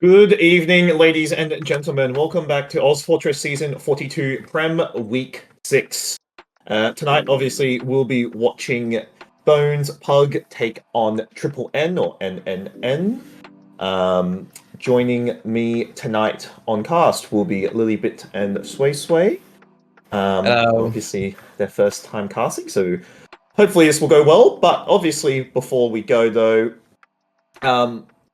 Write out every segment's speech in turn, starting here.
Good evening, ladies and gentlemen. Welcome back to ozfortress Season 42, Prem Week 6. Tonight, obviously, we'll be watching Bones Pug take on Triple N or NNN. Joining me tonight on cast will be Lilibit and SwaySway. Obviously, their first time casting, so hopefully this will go well. But obviously, before we go, though,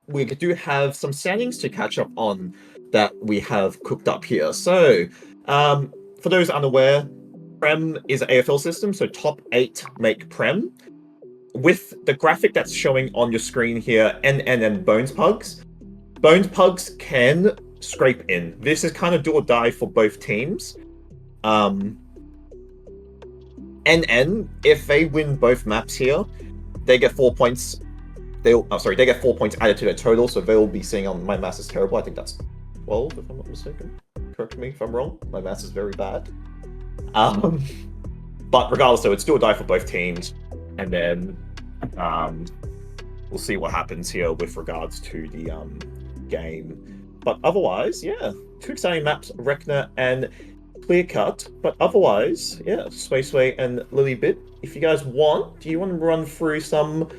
we do have some standings to catch up on that we have cooked up here. So, for those unaware, Prem is an AFL system, so top 8 make Prem. With the graphic that's showing on your screen here, NN and Bones Pugs. Bones Pugs can scrape in. This is kind of do or die for both teams. NN, if they win both maps here, they get 4 points. They get 4 points added to their total, so they'll be seeing on my maths is terrible. I think that's 12, if I'm not mistaken. Correct me if I'm wrong. My maths is very bad. But regardless, though, it's do or die for both teams, and then we'll see what happens here with regards to the game. But otherwise, yeah, two exciting maps, Rekna and Clearcut. But otherwise, yeah, SwaySway and Lilibit. If you guys want, do you want to run through some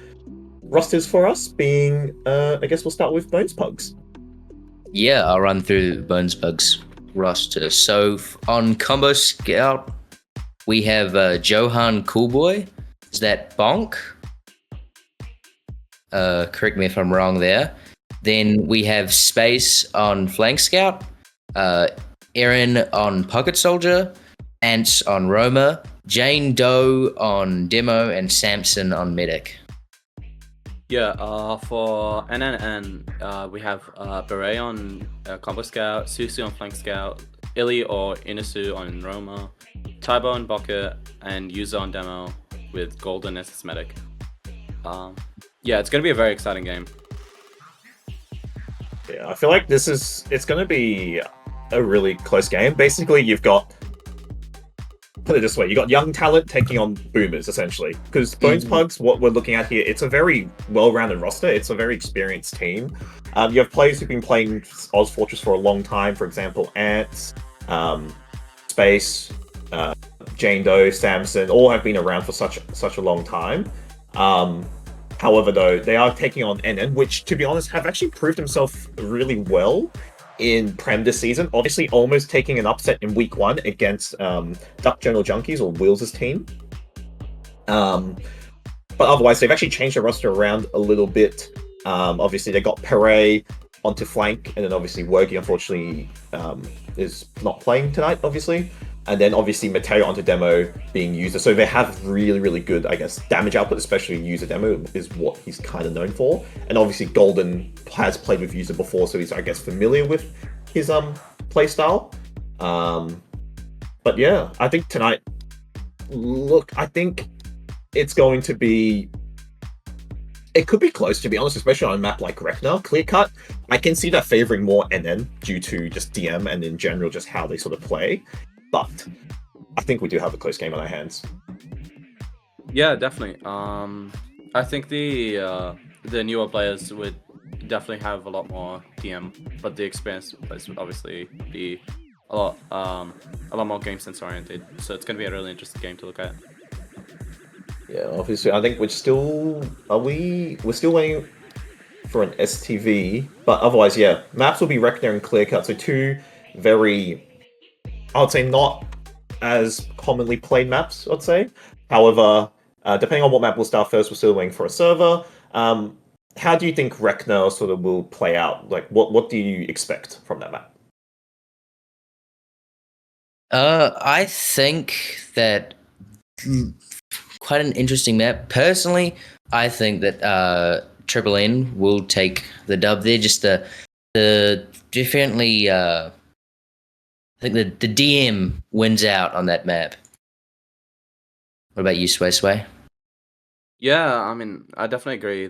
rosters for us, being, I guess we'll start with Bones Pugs. Yeah, I'll run through Bones Pugs roster. So on Combo Scout, we have Johan Coolboy. Is that Bonk? Correct me if I'm wrong there. Then we have Space on Flank Scout, Aaron on Pocket Soldier, Ants on Roma, Jane Doe on Demo, and Samson on Medic. Yeah, for NNN, we have Beret on Combo Scout, Susu on Flank Scout, Illy or Inasu on Roma, Taibo on Bucket, and Yuza on Demo with Golden as his medic. Yeah, it's going to be a very exciting game. Yeah, I feel like it's going to be a really close game. Basically, you've got, put it this way, you got young talent taking on boomers, essentially. Because Bones Pugs, what we're looking at here, it's a very well-rounded roster. It's a very experienced team. You have players who've been playing ozfortress for a long time. For example, Ants, Space, Jane Doe, Samson, all have been around for such a long time. However, though, they are taking on NN, which, to be honest, have actually proved themselves really well in Prem this season. Obviously, almost taking an upset in week 1 against Duck Journal Junkies or Wheels' team. But otherwise, they've actually changed the roster around a little bit. Obviously, they got Pere onto flank, and then obviously Wergy, unfortunately, is not playing tonight, obviously. And then obviously Mateo onto Demo being user. So they have really, really good, I guess, damage output, especially user Demo is what he's kind of known for. And obviously Golden has played with user before, so he's, I guess, familiar with his playstyle. But yeah, I think tonight, I think it's going to be, it could be close, to be honest, especially on a map like Rekna. Clearcut, I can see that favoring more NN due to just DM and in general just how they sort of play. But I think we do have a close game on our hands. Yeah, definitely. I think the newer players would definitely have a lot more DM, but the experienced players would obviously be a lot more game sense oriented. So it's going to be a really interesting game to look at. Yeah, obviously, I think we're still waiting for an STV, but otherwise, yeah, maps will be Rekna and Clearcut, so two very, I would say, not as commonly played maps, I'd say. However, depending on what map we'll start first, we're still waiting for a server. How do you think Rekna sort of will play out? Like, what do you expect from that map? I think that quite an interesting map. Personally, I think that Triple N will take the dub there. Just the definitely, I think the DM wins out on that map. What about you, SwaySway? Yeah, I mean, I definitely agree.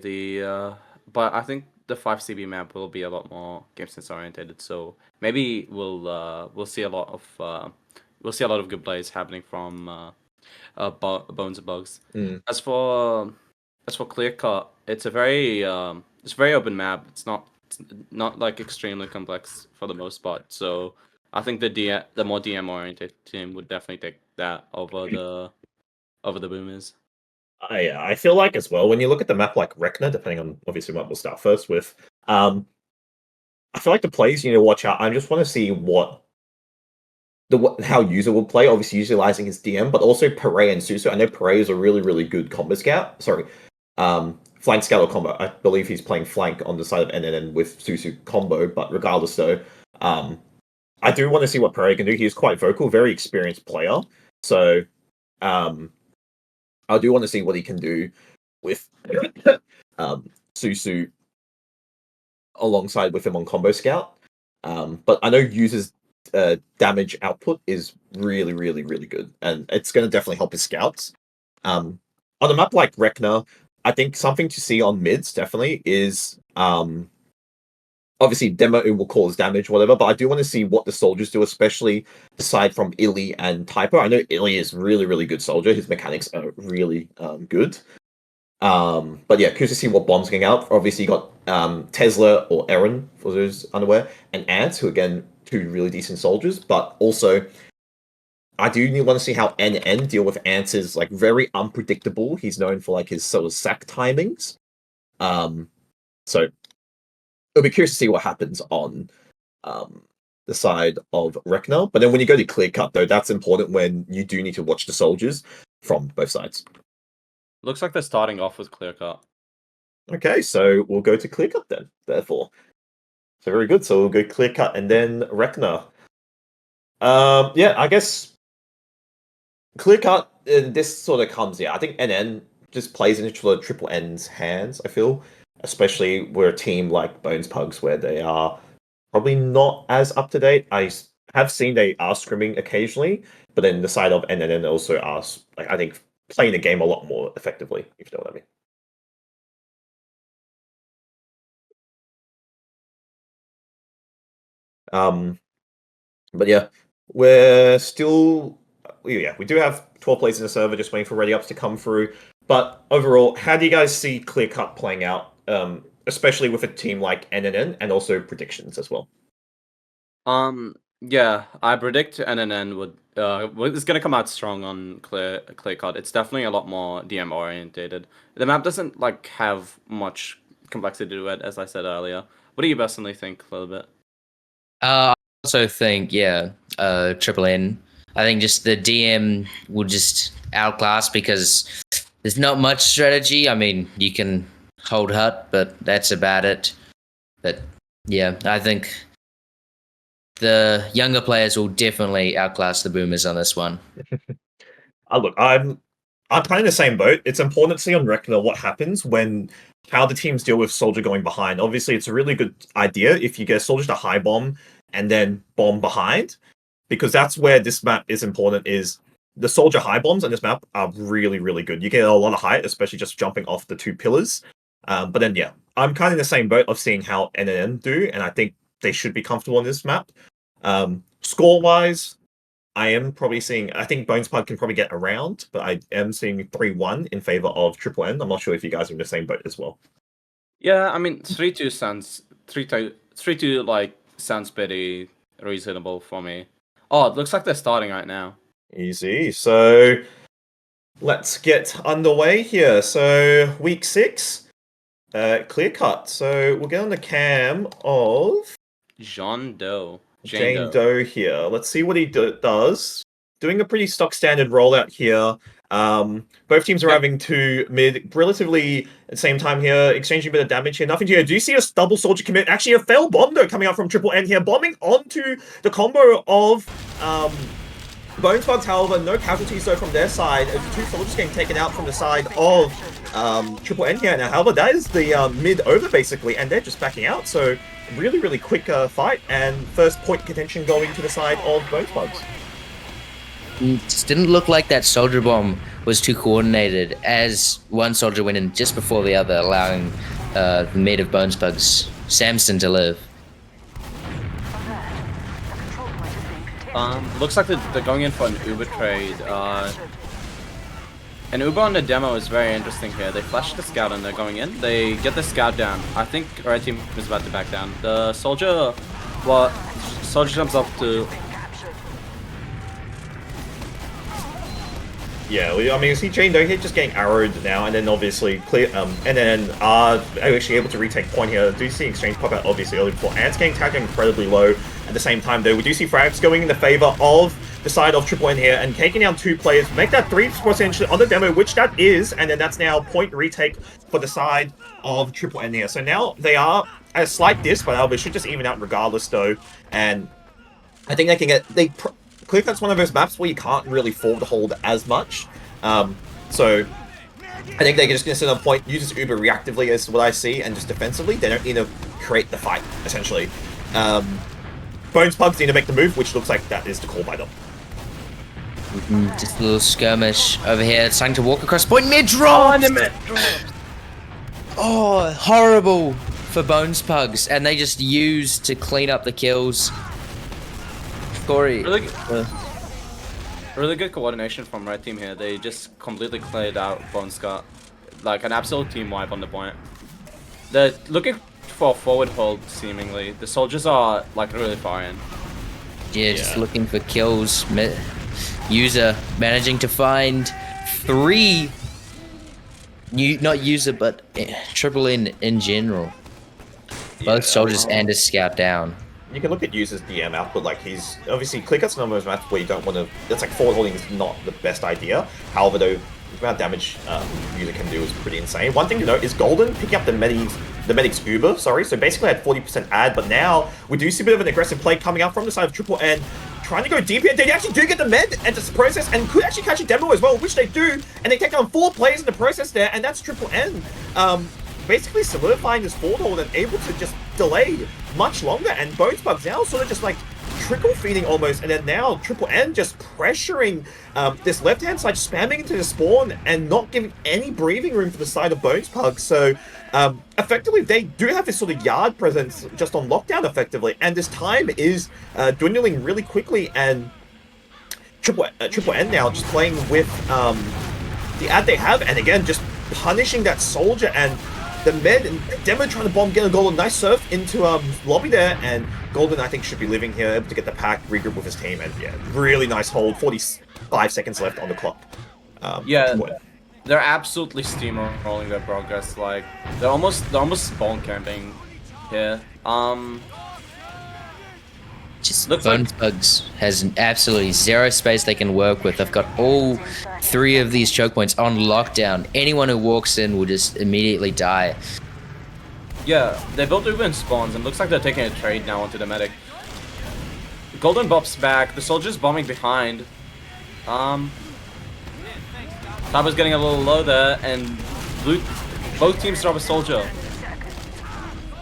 But I think the 5CB map will be a lot more game sense oriented. So maybe we'll see a lot of good plays happening from Bones and Bugs. As for Clearcut, it's a very open map. It's not It's not like extremely complex for the most part. So I think the more DM oriented team would definitely take that over the boomers. I feel like as well when you look at the map like Rekna, depending on obviously what we'll start first with. I feel like the plays you need to watch out. I just want to see how user will play. Obviously, utilizing his DM, but also Pere and Susu. I know Pere is a really good combo scout. Sorry, flank scout or combo. I believe he's playing flank on the side of NNN with Susu combo. But regardless, though, I do want to see what Pere can do. He is quite vocal, very experienced player. So, I do want to see what he can do with Susu alongside with him on combo scout. But I know users damage output is really good, and it's going to definitely help his scouts. On a map like Rekna, I think something to see on mids definitely is obviously demo will cause damage, whatever. But I do want to see what the soldiers do, especially aside from Illy and Typer. I know Illy is really good soldier. His mechanics are really good. But yeah, curious to see what bombs getting out. Obviously, you got Tesla or Eren, for those unaware, and Ants, who again, two really decent soldiers. But also, I do want to see how NN deal with Ants is like very unpredictable. He's known for like his sort of sack timings. So it'll be curious to see what happens on the side of Rekna. But then when you go to Clearcut, though, that's important when you do need to watch the soldiers from both sides. Looks like they're starting off with Clearcut. Okay, so we'll go to Clearcut then, therefore. So very good. So we'll go Clearcut and then Rekna. Yeah, I guess Clearcut, this sort of comes, I think NN just plays into the Triple N's hands, I feel. Especially we're a team like Bones Pugs where they are probably not as up to date. I have seen they are scrimming occasionally, but then the side of NN also are, like, I think, playing the game a lot more effectively, if you know what I mean. But yeah, we're still, we do have 12 players in the server, just waiting for ready ups to come through. But overall, how do you guys see Clearcut playing out, especially with a team like NNN, and also predictions as well? Yeah, I predict NNN is gonna come out strong on Clearcut. It's definitely a lot more DM orientated. The map doesn't like have much complexity to it, as I said earlier. What do you personally think, a little bit? I also think, Triple N. I think just the DM will just outclass because there's not much strategy. I mean, you can hold hut, but that's about it. But yeah, I think the younger players will definitely outclass the boomers on this one. Look, I'm kind of the same boat. It's important to see on Rekna what happens when how the teams deal with soldier going behind. Obviously, it's a really good idea if you get a soldier to high bomb and then bomb behind, because that's where this map is important. Is the soldier high bombs on this map are really good. You get a lot of height, especially just jumping off the two pillars. But then yeah, I'm kind of in the same boat of seeing how NNN do, and I think they should be comfortable on this map. Score wise, I am probably seeing, I think Bones Pug can probably get around, but I am seeing 3-1 in favor of Triple N. I'm not sure if you guys are in the same boat as well. Yeah, I mean 3-2 sounds 3-2 like sounds pretty reasonable for me. Oh, it looks like they're starting right now. Easy. So let's get underway here. So week 6, Clearcut. So we'll get on the cam of Jane Doe here. Let's see what he does. Doing a pretty stock standard rollout here. Both teams are having to mid relatively at the same time here, exchanging a bit of damage here. Nothing here. Do you see a double soldier commit? Actually, a fail bomb though coming out from Triple N here, bombing onto the combo of Bones Bugs. However, no casualties though from their side. As the two soldiers getting taken out from the side of Triple N here. Now, however, that is the mid over basically, and they're just backing out. So really quick fight, and first point contention going to the side of Bones Bugs. It just didn't look like that soldier bomb was too coordinated, as one soldier went in just before the other, allowing the mid of Bones Bugs, Samson, to live. Looks like they're going in for an Uber trade. And Uber on the demo is very interesting here. They flash the scout and they're going in. They get the scout down. I think red team is about to back down. The soldier, well, soldier jumps up to. Yeah, I mean, see Jane though, he's just getting arrowed now, and then obviously clear, and then are actually able to retake point here. Do see exchange pop out obviously early before, and it's getting tagged incredibly low. At the same time though, we do see frags going in the favor of the side of Triple N here, and taking down 2 players, make that 3 potentially on the demo, which that is, and then that's now point retake for the side of Triple N here. So now they are at a slight diss, but they should just even out regardless though, and I think they can get, Clearcut's one of those maps where you can't really forward hold as much. So I think they're just going to sit on point, use this Uber reactively is what I see, and just defensively, they don't need to create the fight, essentially. Bones Pugs need to make the move, which looks like that is the call by them. Just a little skirmish over here. It's starting to walk across point. Mid drop! Oh, horrible for Bones Pugs. And they just use to clean up the kills. Corey. Really good coordination from red team here. They just completely cleared out Bone Scott. Like an absolute team wipe on the point. They're looking for a forward hold, seemingly. The soldiers are like really far in. Yeah, just looking for kills. User managing to find 3. Not user, but Triple N in general. Both soldiers and a scout down. You can look at User's DM output, like he's obviously Clearcut's one of those maps where you don't want to. That's like forward holding is not the best idea. However, though, the amount of damage User can do is pretty insane. One thing to note is Golden picking up the medic's Uber. Sorry, so basically had 40% ad, but now we do see a bit of an aggressive play coming out from the side of Triple N, trying to go deep here. They actually do get the med and the process, and could actually catch a demo as well, which they do, and they take down 4 players in the process there, and that's Triple N. Basically solidifying this forward hold and able to just delay much longer, and Bones Bugs now sort of just like trickle feeding almost, and then now Triple N just pressuring this left hand side, spamming into the spawn and not giving any breathing room for the side of Bones Bugs. So effectively they do have this sort of yard presence just on lockdown effectively, and this time is dwindling really quickly, and Triple N now just playing with the ad they have, and again just punishing that soldier, and the med and Demo trying to bomb, get a Golden, nice surf into lobby there, and Golden I think should be living here, able to get the pack, regroup with his team, and yeah, really nice hold. 45 seconds left on the clock. They're absolutely steamrolling their progress. Like they're almost spawn camping here. Just Bones Bugs has absolutely 0 space they can work with. They've got all 3 of these choke points on lockdown. Anyone who walks in will just immediately die. Yeah, they built Uber in spawns, and looks like they're taking a trade now onto the medic. Golden bops back. The soldier's bombing behind. Taba's getting a little low there, and both teams drop a soldier.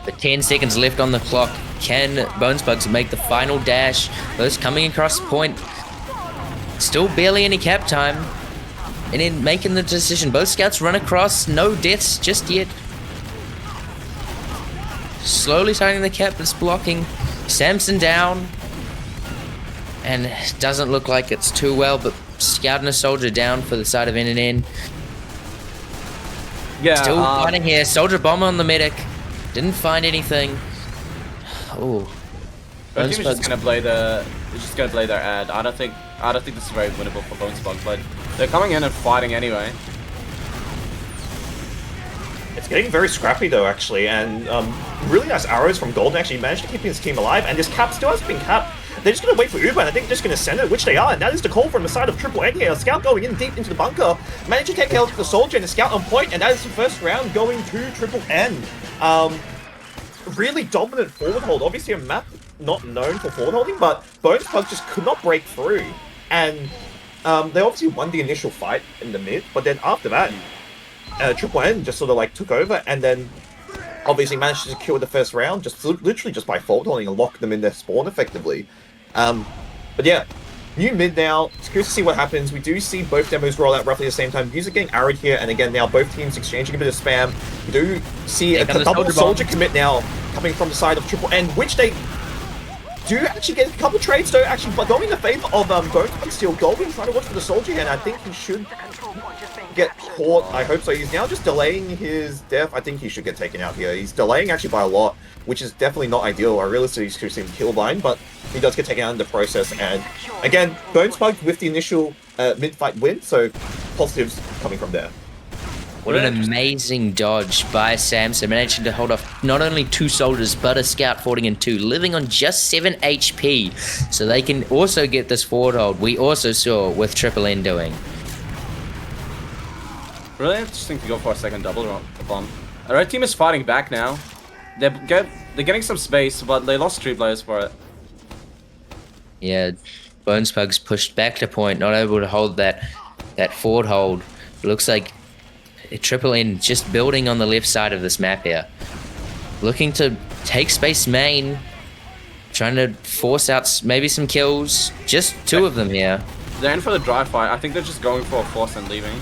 But 10 seconds left on the clock. Can Bones Bugs make the final dash? Both coming across the point. Still barely any cap time. And then making the decision. Both scouts run across. No deaths just yet. Slowly starting the cap that's blocking. Samson down. And it doesn't look like it's too well, but Scout and a soldier down for the side of NNN. Yeah, still fighting here. Soldier bomb on the medic. Didn't find anything. Oh, Bones Bugs just gonna play their ad. I don't think this is very winnable for Bones Bugs, but they're coming in and fighting anyway. It's getting very scrappy though, actually, and really nice arrows from Golden actually managed to keep his team alive, and this cap still hasn't been capped. They're just going to wait for Uber, and I think they're just going to send it, which they are, and that is the call from the side of Triple N here. A scout going in deep into the bunker, managed to take out the soldier and the scout on point, and that is the first round going to Triple N. Really dominant forward hold. Obviously a map not known for forward holding, but Bones Bugs just could not break through, and they obviously won the initial fight in the mid, but then after that, Triple N just sort of like took over, and then obviously managed to secure the first round, just literally just by forward holding and lock them in their spawn effectively. But yeah, new mid now. It's curious to see what happens. We do see both demos roll out roughly at the same time. User getting arrowed here, and again now both teams exchanging a bit of spam. We do see a double soldier commit now coming from the side of Triple N, which they do actually get a couple trades though, actually, but going in the favor of Bones, but still Golden trying to watch for the soldier, and I think he should get caught. I hope so. He's now just delaying his death. I think he should get taken out here. He's delaying actually by a lot, which is definitely not ideal. I realistically should see him killblind, but he does get taken out in the process. And again, Bones Pug with the initial mid-fight win, so positives coming from there. What an amazing dodge by Samson, managing to hold off not only 2 soldiers, but a scout falling in 2, living on just 7 HP. So they can also get this forward hold we also saw with Triple N doing. Really interesting to go for a second double bomb. The red team is fighting back now. They're getting some space, but they lost 3 players for it. Yeah, Bones Pug's pushed back to point, not able to hold that forward hold. Looks like Triple N just building on the left side of this map here. Looking to take space main. Trying to force out maybe some kills. Just 2 of them here. They're in for the dry fight. I think they're just going for a force and leaving.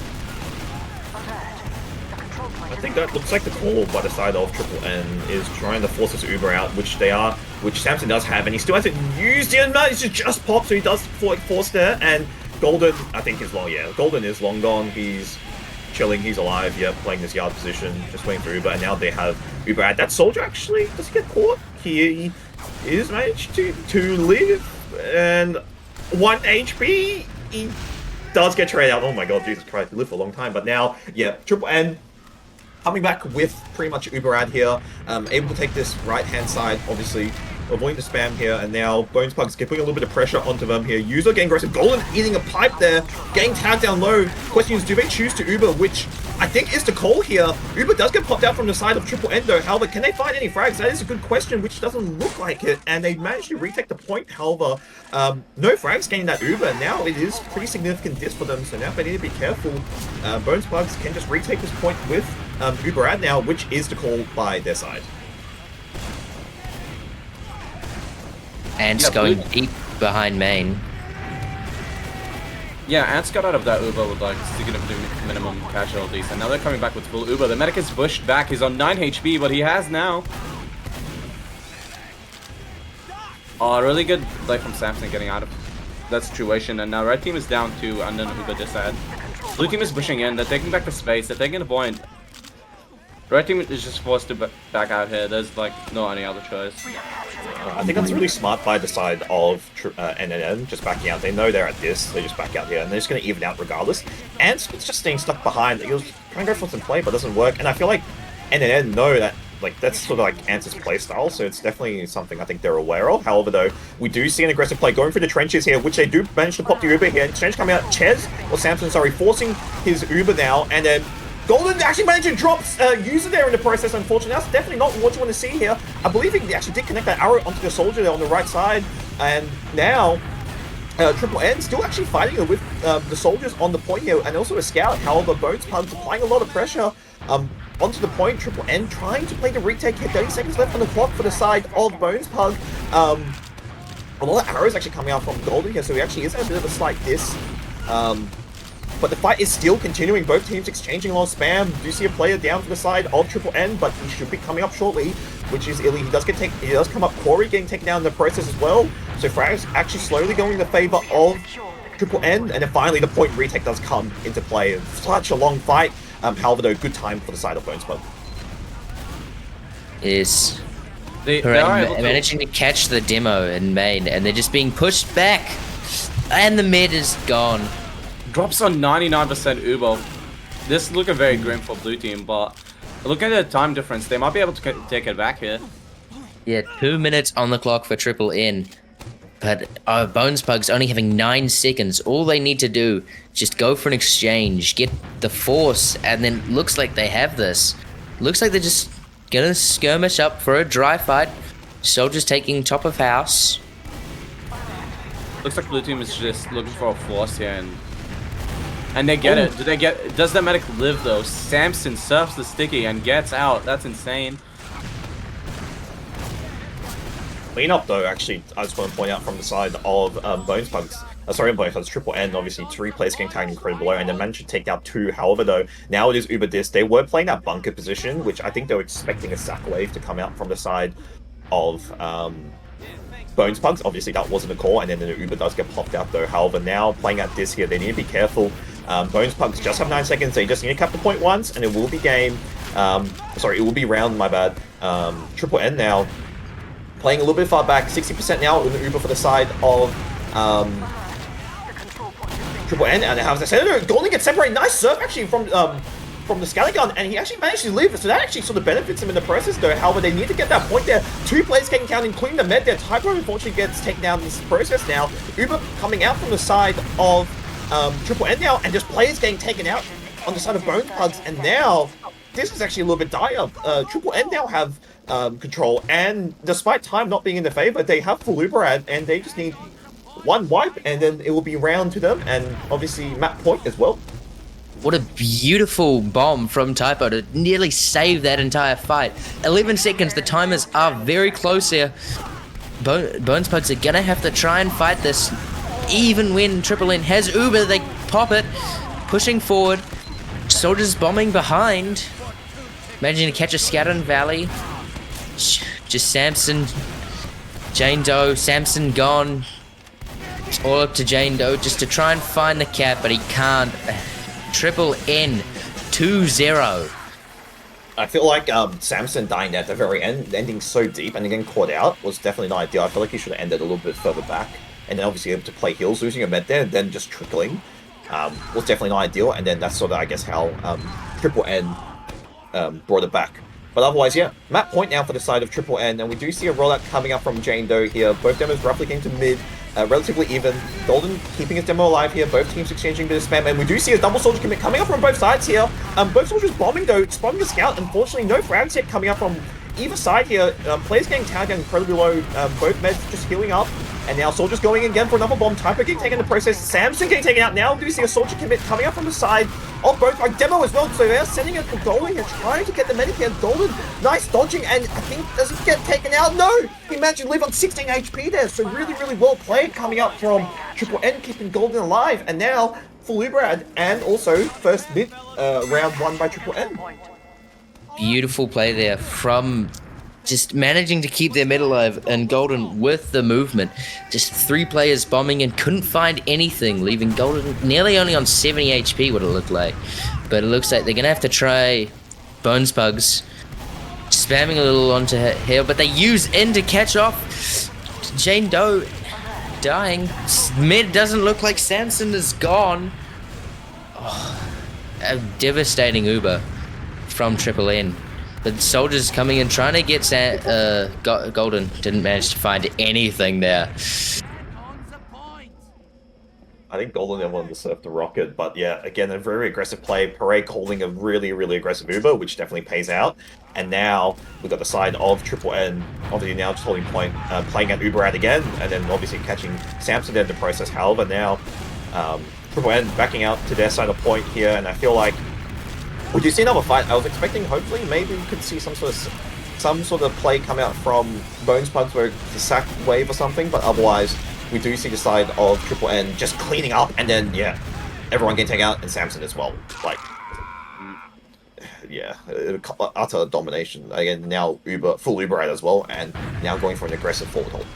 I think that looks like the call by the side of Triple N is trying to force this Uber out, which they are, which Samson does have, and he still hasn't used it. He's just popped, so he does force there, and Golden, I think, is long. Yeah, Golden is long gone. He's chilling, he's alive, yeah, playing this yard position, just waiting for Uber, and now they have Uber at that soldier. Actually, does he get caught? He is managed to live, and 1 HP. He does get traded out. Oh my god, Jesus Christ, he lived for a long time, but now, yeah, Triple N coming back with pretty much Uber ad here, able to take this right-hand side, obviously, avoiding the spam here, and now Bones Pug's putting a little bit of pressure onto them here. User getting aggressive. Golden eating a pipe there, getting tagged down low. Question is, do they choose to Uber, which I think is the call here. Uber does get popped out from the side of Triple N though. However, can they find any frags? That is a good question, which doesn't look like it. And they managed to retake the point. However, no frags gaining that Uber. Now it is pretty significant diss for them, so now they need to be careful. Bones Pugs can just retake this point with Uber ad now, which is the call by their side. Ants going deep behind main. Yeah, Ants got out of that Uber with like significant minimum casualties, and now they're coming back with full Uber. The medic is pushed back. He's on 9 HP, but he has now. Oh, really good play from Samson getting out of that situation, and now red team is down 2 and then Uber this side. Blue team is pushing in. They're taking back the space. They're taking the point. Red team is just forced to back out here. There's like no any other choice. I think that's really smart by the side of NNN, just backing out. They know they're at this, they just back out here, and they're just going to even out regardless. And it's just staying stuck behind. He was trying to go for some play, but it doesn't work. And I feel like NNN know that, like, that's sort of like Ants' playstyle, so it's definitely something I think they're aware of. However, though, we do see an aggressive play going through the trenches here, which they do manage to pop the Uber here. Trench coming out, Samson, sorry, forcing his Uber now, and then Golden actually managed to drop user there in the process, unfortunately. That's definitely not what you want to see here. I believe he actually did connect that arrow onto the soldier there on the right side. And now, Triple N still actually fighting with the soldiers on the point here, and also a scout. However, Bones Pug's applying a lot of pressure onto the point. Triple N trying to play the retake here. 30 seconds left on the clock for the side of Bones Pug. A lot of arrows actually coming out from Golden here, so he actually is at a bit of a slight diss. But the fight is still continuing. Both teams exchanging a lot of spam. Do see a player down to the side of Triple N, but he should be coming up shortly, which is Illy. He does come up. Corey getting taken down in the process as well. So frags actually slowly going in the favor of Triple N, and then finally the point retake does come into play. Such a long fight. However, though, good time for the side of Bones Pug. Is they are managing to catch the demo in main, and they're just being pushed back, and the mid is gone. Drops on 99% Uber. This is looking very grim for blue team, but look at the time difference. They might be able to take it back here. Yeah, 2 minutes on the clock for Triple N. But Bones Pug's only having 9 seconds. All they need to do, just go for an exchange, get the force, and then looks like they have this. Looks like they're just gonna skirmish up for a dry fight. Soldiers taking top of house. Looks like blue team is just looking for a force here, and they get it. Does that medic live though? Samson surfs the sticky and gets out. That's insane. Clean up though, actually, I just want to point out from the side of Bones Pugs. Sorry, Bones Pugs, Triple N, obviously 3 players getting tagged incredibly below, and they managed to take out 2. However, though, now it is Uber Dis. They were playing that bunker position, which I think they were expecting a sack wave to come out from the side of Bones Pugs. Obviously, that wasn't a call, and then the Uber does get popped out though. However, now playing at this here, they need to be careful. Bones Pugs just have 9 seconds. They just need to cap the point once, and it will be game. Sorry, it will be round, my bad. Triple N now playing a little bit far back, 60% now with the Uber for the side of Triple N, and as I said, Golden gets separated. Nice surf actually from the Scalagun, and he actually managed to live, so that actually sort of benefits him in the process though. However, they need to get that point there. 2 players getting down, including the med there. Typo unfortunately gets taken down in this process now. Uber coming out from the side of Triple N now, and just players getting taken out on the side of Bones Pugs, and now this is actually a little bit dire. Triple N now have control, and despite time not being in their favor, they have full Uberad, and they just need 1 wipe, and then it will be round to them, and obviously map point as well. What a beautiful bomb from Typo to nearly save that entire fight. 11 seconds, the timers are very close here. Bones Pugs are gonna have to try and fight this. Even when Triple N has Uber, they pop it, pushing forward. Soldiers bombing behind. Managing to catch a scatter in Valley. Just Samson, Jane Doe, Samson gone. All up to Jane Doe just to try and find the cap, but he can't. Triple N 2-0. I feel like Samson dying at the very end, ending so deep and getting caught out was definitely not ideal. I feel like he should have ended a little bit further back, and then obviously able to play heals, losing a med there, and then just trickling was definitely not ideal. And then that's sort of, I guess, how Triple N brought it back. But otherwise, yeah, map point now for the side of Triple N, and we do see a rollout coming up from Jane Doe here. Both demos roughly came to mid, relatively even. Golden keeping his demo alive here, both teams exchanging a bit of spam, and we do see a double soldier commit coming up from both sides here. Both soldiers bombing though, spotting the scout. Unfortunately, no frags yet coming up from either side here. Players getting tagged down incredibly low, both meds just healing up. And now soldiers going again for another bomb. Typo getting taken in the process. Samson getting taken out. Now we do see a soldier commit coming up from the side of both. Like demo as well. So they're sending it for Golden and trying to get the medic here. Golden, nice dodging. And I think, does he get taken out? No! He managed to live on 16 HP there. So really, really well played coming up from Triple N, keeping Golden alive. And now full Uberad, and also first mid round 1 by Triple N. Beautiful play there from just managing to keep their mid alive, and Golden with the movement. Just 3 players bombing and couldn't find anything, leaving Golden nearly only on 70 HP, what it looked like. But it looks like they're going to have to try Bones Pugs, spamming a little onto here, but they use in to catch off. Jane Doe dying. Mid doesn't look like Samson is gone. Oh, a devastating Uber from Triple N. But soldiers coming in trying to get Golden. Didn't manage to find anything there. I think Golden then wanted to surf the rocket, but yeah, again, a very aggressive play. Parade calling a really, really aggressive Uber, which definitely pays out. And now we've got the side of Triple N, obviously now just holding point, playing at Uber out again, and then obviously catching Samson there in the process. However, now Triple N backing out to their side of point here, and I feel like would you see another fight? I was expecting, hopefully, maybe we could see some sort of play come out from Bones Pugs where it's a sack wave or something, but otherwise, we do see the side of Triple N just cleaning up, and then, yeah, everyone getting taken out, and Samson as well. Like, yeah, utter domination. Again, now full Uber as well, and now going for an aggressive forward hold.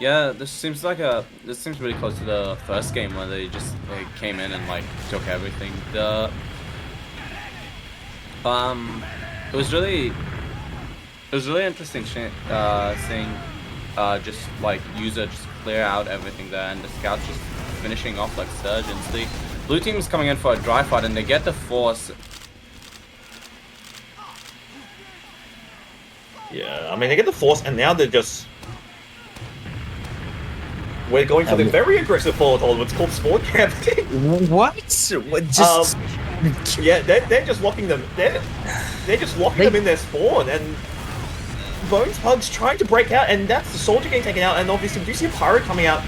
Yeah, this seems really close to the first game where they just came in and like took everything. It was really interesting seeing just like user just clear out everything there, and the scouts just finishing off like surgeons. The blue team is coming in for a dry fight, and they get the force. Yeah, I mean, they get the force, and now they're just... We're going for the very aggressive forward hold, what's called spawn camping. What? Just... yeah, they're just locking them. They're just locking them in their spawn, and Bones Pugs trying to break out, and that's the soldier getting taken out. And obviously, we do see a pyro coming out.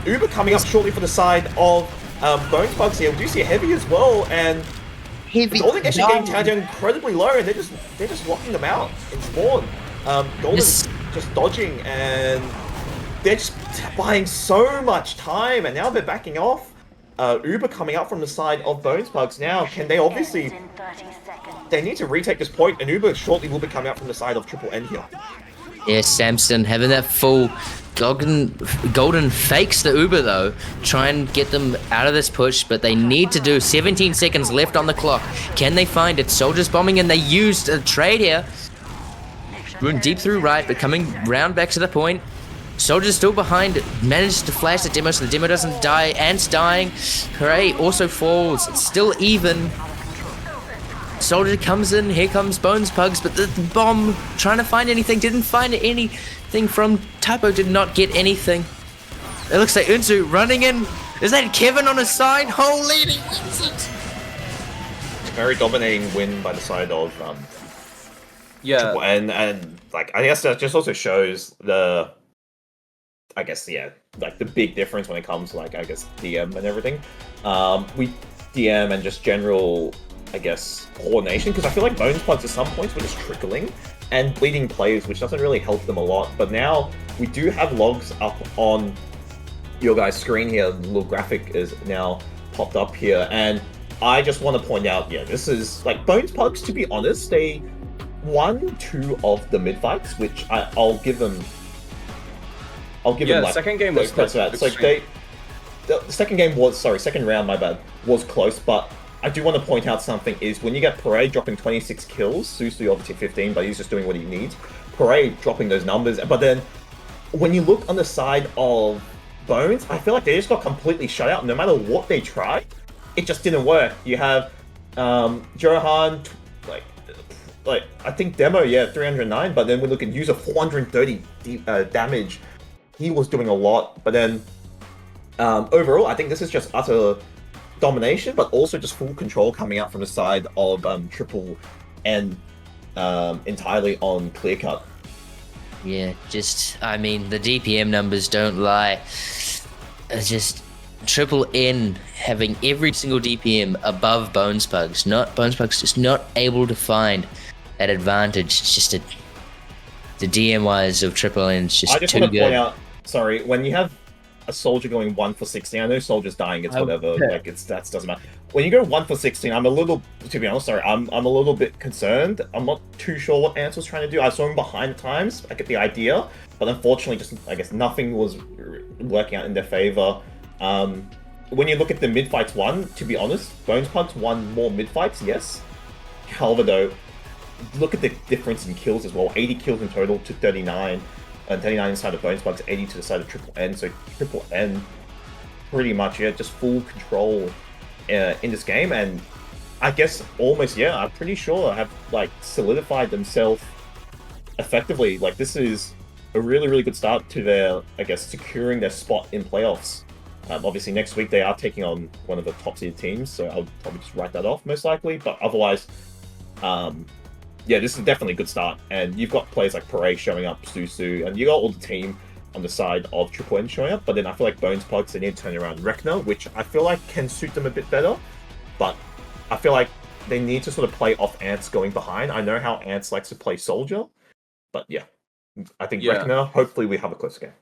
Uber coming up shortly for the side of Bones Pugs here. We do see a heavy as well, and Golden actually getting tagged down incredibly low, and they're just locking them out in spawn. Golden's just dodging, and they're just buying so much time, and now they're backing off. Uber coming up from the side of Bones Pugs now. Can they obviously... They need to retake this point, and Uber shortly will be coming out from the side of Triple N here. Yeah, Samson having that full golden fakes the Uber though. Try and get them out of this push, but they need to do 17 seconds left on the clock. Can they find it? Soldiers bombing, and they used a trade here. Rune deep through right, but coming round back to the point. Soldiers still behind, managed to flash the demo so the demo doesn't die. Ant's dying. Hooray also falls. It's still even. Soldier comes in, here comes Bones Pugs, but the bomb, trying to find anything, didn't find anything from Typo, did not get anything. It looks like Unsu running in. Is that Kevin on his side? Holy, he wins it! Very dominating win by the side of Yeah. and like I guess that just also shows the like the big difference when it comes to like I guess DM and everything. We DM and just general I guess coordination, because I feel like Bones Plugs at some points were just trickling and bleeding players, which doesn't really help them a lot. But now we do have logs up on your guys' screen here. The little graphic is now popped up here, and I just want to point out, yeah, this is like Bones Pugs. To be honest, they won 2 of the mid fights, which I'll give them. Yeah, like, second game was close to that. It's like the second game was second round, my bad, was close, but I do want to point out something is when you get Parade dropping 26 kills, Susu obviously 15, but he's just doing what he needs. Parade dropping those numbers, but then when you look on the side of Bones, I feel like they just got completely shut out. No matter what they tried, it just didn't work. You have Johan, like I think demo, yeah, 309, but then we look at user 430 damage. He was doing a lot, but then overall, I think this is just utter domination, but also just full control coming out from the side of Triple N entirely on Clearcut. Yeah, I mean, the DPM numbers don't lie. It's just Triple N having every single DPM above Bones Pugs. Bones Pugs just not able to find that advantage. It's just the DM wise of Triple N is just too good. I just want to point out, sorry, when you have a soldier going 1 for 16, I know soldiers dying, it's whatever, like it's stats doesn't matter. When you go 1 for 16, I'm a little, to be honest, I'm a little bit concerned. I'm not too sure what Ants was trying to do. I saw him behind at times, I get the idea, but unfortunately just, I guess nothing was working out in their favor. When you look at the mid-fights won, to be honest, Bones Pugs won more mid-fights, yes. However though, look at the difference in kills as well, 80 kills in total to 39. And 39 inside of Bones Pugs, 80 to the side of Triple N. So Triple N, pretty much, yeah, just full control in this game. And I guess almost, yeah, I'm pretty sure have like solidified themselves effectively. Like this is a really, really good start to their, I guess, securing their spot in playoffs. Obviously, next week they are taking on one of the top tier teams, so I'll probably just write that off most likely. But otherwise, yeah, this is definitely a good start, and you've got players like Parade showing up, Susu, and you got all the team on the side of Triple N showing up, but then I feel like Bones Pugs, they need to turn around Rekna, which I feel like can suit them a bit better, but I feel like they need to sort of play off Ants going behind. I know how Ants likes to play Soldier, but yeah, I think Rekna, hopefully we have a close game.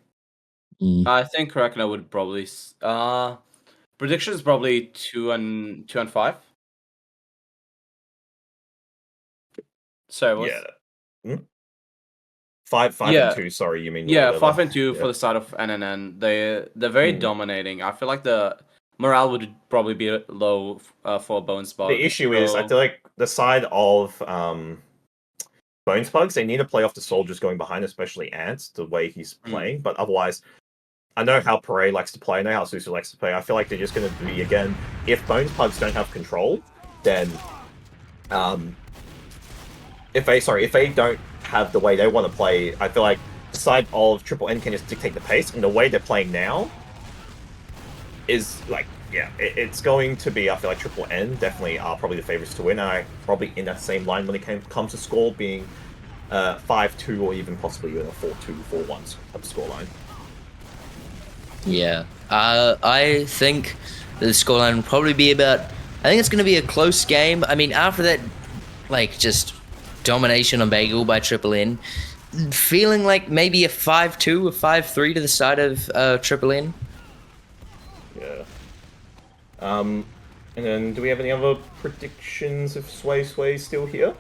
I think Rekna would probably, predictions probably 2 and 5. So yeah, 5 and 2. Sorry, you mean 5 and 2 for the side of NNN. They're very dominating. I feel like the morale would probably be low for Bones Pugs. The issue is, I feel like the side of Bones Pugs, they need to play off the soldiers going behind, especially Ants, the way he's playing. But otherwise, I know how Parade likes to play. I know how Susu likes to play. I feel like they're just going to be, again, if Bones Pugs don't have control, then if they don't have the way they want to play, I feel like the side of Triple N can just dictate the pace, and the way they're playing now is like, yeah, it's going to be, I feel like Triple N definitely are probably the favorites to win, and I probably in that same line when it comes to score being 5-2 or even possibly even a 4-2, 4-1 scoreline. Yeah, I think the scoreline will probably be about, I think it's going to be a close game. I mean, after that, like, just domination on Bagel by Triple N, feeling like maybe a 5-2 or 5-3 to the side of Triple N. Yeah. And then do we have any other predictions if SwaySway still here?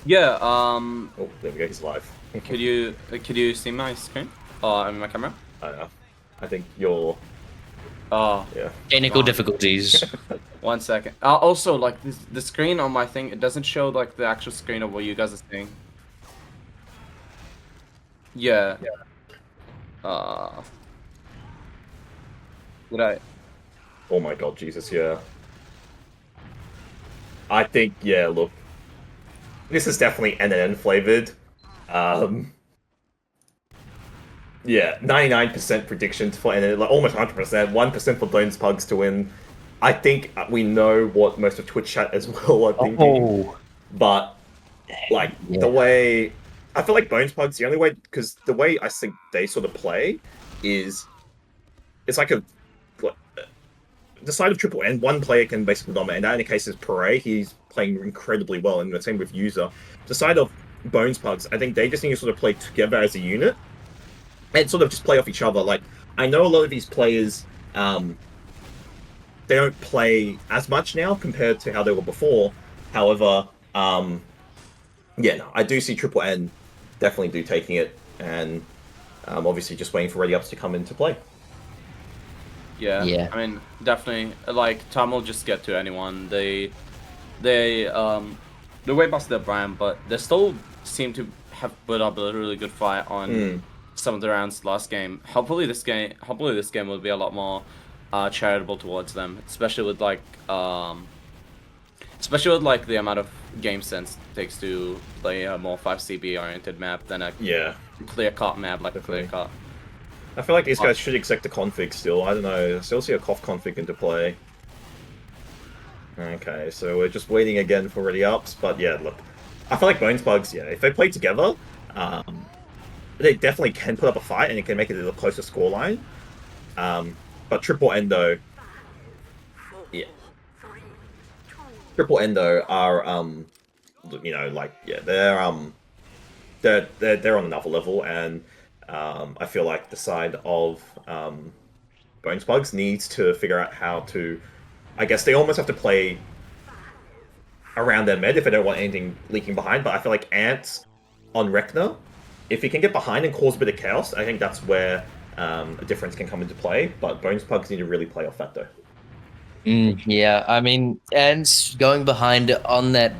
Yeah, Oh, there we go, he's live. Could you see my screen? My camera? I don't know. I think you're... Oh, Yeah. Technical difficulties. 1 second. Also, like the screen on my thing, it doesn't show like the actual screen of what you guys are seeing. Yeah. Did I? Oh my god, Jesus, yeah. I think, yeah, look. This is definitely NNN flavored. Yeah, 99% prediction for NNN, like almost 100%, 1% for Bones Pugs to win. I think we know what most of Twitch chat as well are thinking. But, like, the way... I feel like Bones Pugs, the only way... Because the way I think they sort of play is... It's like a... The side of Triple N, one player can basically dominate. And that in the case is Pere. He's playing incredibly well, and the same with User. The side of Bones Pugs, I think they just need to sort of play together as a unit and sort of just play off each other. Like, I know a lot of these players, they don't play as much now compared to how they were before. However, yeah, no, I do see Triple N definitely do taking it, and obviously just waiting for Ready Ups to come into play. Yeah. I mean, definitely. Like, Tom will just get to anyone. They way past their brand, but they still seem to have put up a really good fight on some of the rounds last game. Hopefully this game will be a lot more charitable towards them, especially with like the amount of game sense it takes to play a more 5CB oriented map than a clear-cut map like a Clearcut. I feel like these guys should exec the config still. I don't know. I still see a cough config into play. Okay, so we're just waiting again for Ready Ups. But yeah, look. I feel like Bones Pugs, yeah, if they play together, they definitely can put up a fight and it can make it a little closer scoreline. But Triple Endo... Yeah. Triple Endo are, you know, like, yeah, they're on another level, and... I feel like the side of Bones Pugs needs to figure out how to... I guess they almost have to play around their med if they don't want anything leaking behind, but I feel like Ants on Rekna, if he can get behind and cause a bit of chaos, I think that's where a difference can come into play, but Bones Pugs need to really play off that though. Yeah, I mean, Ants going behind on that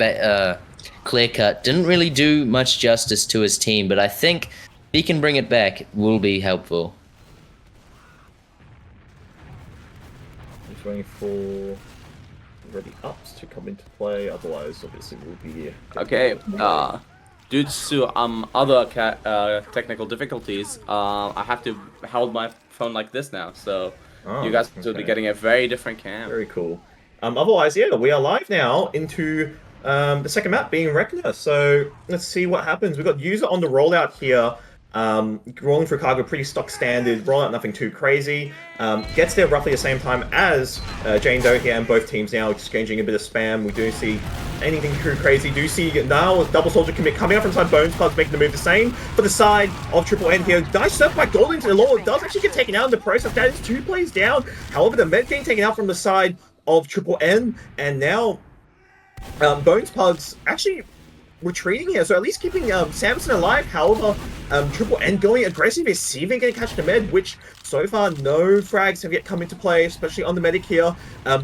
Clearcut didn't really do much justice to his team, but I think... he can bring it back, it will be helpful. Just waiting for Ready Ups to come into play, otherwise obviously we'll be... Okay, due to other technical difficulties, I have to hold my phone like this now, so you guys will be getting a very different cam. Very cool. Otherwise, yeah, we are live now into the second map being Rekna, so let's see what happens. We've got User on the rollout here. Rolling for cargo, pretty stock standard, rollout nothing too crazy. Gets there roughly the same time as Jane Doe here, and both teams now exchanging a bit of spam. We do see anything too crazy. Do see now double soldier commit coming up from inside Bones Pugs, making the move the same for the side of Triple N here. Nice surf by Golden to the Law. Does actually get taken out in the process. That is 2 plays down. However, the med getting taken out from the side of Triple N, and now Bones Pugs actually retreating here, so at least keeping Samson alive. However, Triple N going aggressive is Steven going to catch the med, which so far no frags have yet come into play, especially on the medic here.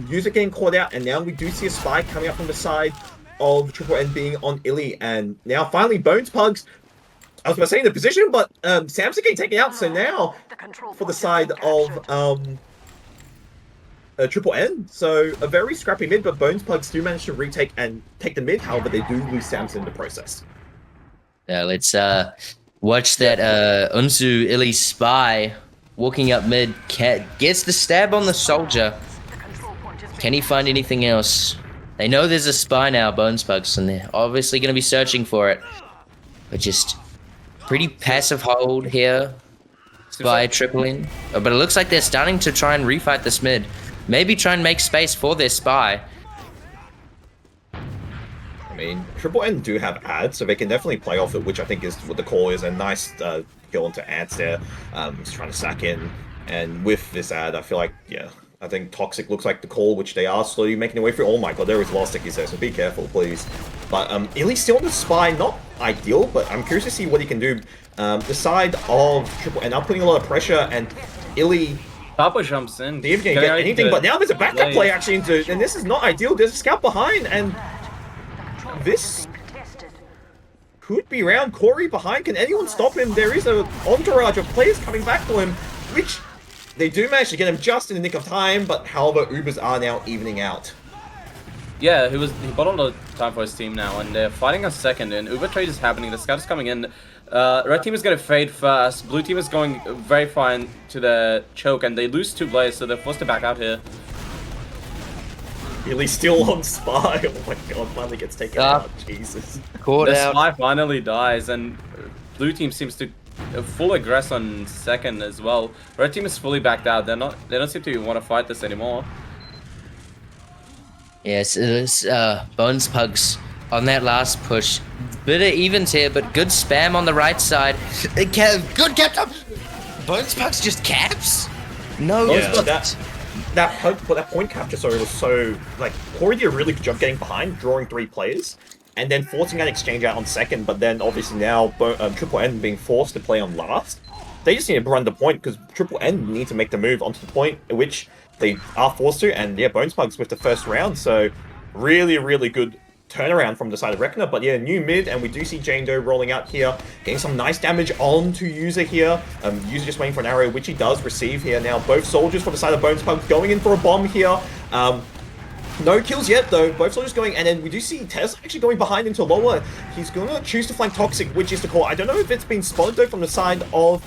User getting caught out, and now we do see a spy coming up from the side of Triple N being on Illy, and now finally Bones Pugs, I was about to say in the position, but Samson getting taken out, so now for the side of Triple N, so a very scrappy mid, but Bones Pugs do manage to retake and take the mid. However, they do lose Samson in the process. Yeah, let's watch that Unsu Illy spy walking up mid. Gets the stab on the soldier. Can he find anything else? They know there's a spy now, Bones Pugs, and they're obviously going to be searching for it. But just pretty passive hold here by Triple N. But it looks like they're starting to try and refight this mid. Maybe try and make space for their spy. I mean, Triple N do have ads, so they can definitely play off it, which I think is what the call is. A nice kill into Ants there. He's trying to sack in. And with this ad, I feel like, yeah, I think Toxic looks like the call, which they are slowly making their way through. Oh my god, there is a lot of stickies there, so be careful, please. But Illy's still on the spy, not ideal, but I'm curious to see what he can do. The side of Triple N are putting a lot of pressure, and Illy Papa jumps in. even can get anything, but now there's a backup play actually into, and this is not ideal. There's a scout behind, and this could be round. Corey behind. Can anyone stop him? There is an entourage of players coming back for him, which they do manage to get him just in the nick of time, but however, Ubers are now evening out. Yeah, he bought all the time for his team now, and they're fighting a second, and Uber trade is happening. The scout is coming in. Red team is gonna fade fast. Blue team is going very far into the choke, and they lose 2 players, so they're forced to back out here. Really still on Spy. Oh my god, finally gets taken out. Jesus. Caught The out. Spy finally dies, and blue team seems to full aggress on second as well. Red team is fully backed out. They don't seem to want to fight this anymore. Yes, it is Bones Pugs on that last push. Bit of evens here, but good spam on the right side. Good cap. Bones Pugs just caps? No. Yeah, that point capture, sorry, was so, like, Corey did a really good job getting behind, drawing 3 players, and then forcing that exchange out on second, but then obviously now Triple N being forced to play on last. They just need to run the point, because Triple N need to make the move onto the point, which they are forced to, and yeah, Bones Pugs with the first round, so really, really good turnaround from the side of Reckoner. But yeah, new mid, and we do see Jane Doe rolling out here, getting some nice damage onto User here. User just waiting for an arrow, which he does receive here. Now both soldiers from the side of Bones Pugs going in for a bomb here. No kills yet though, both soldiers going, and then we do see Tesla actually going behind into lower. He's gonna choose to flank Toxic, which is the call. I don't know if it's been spotted though from the side of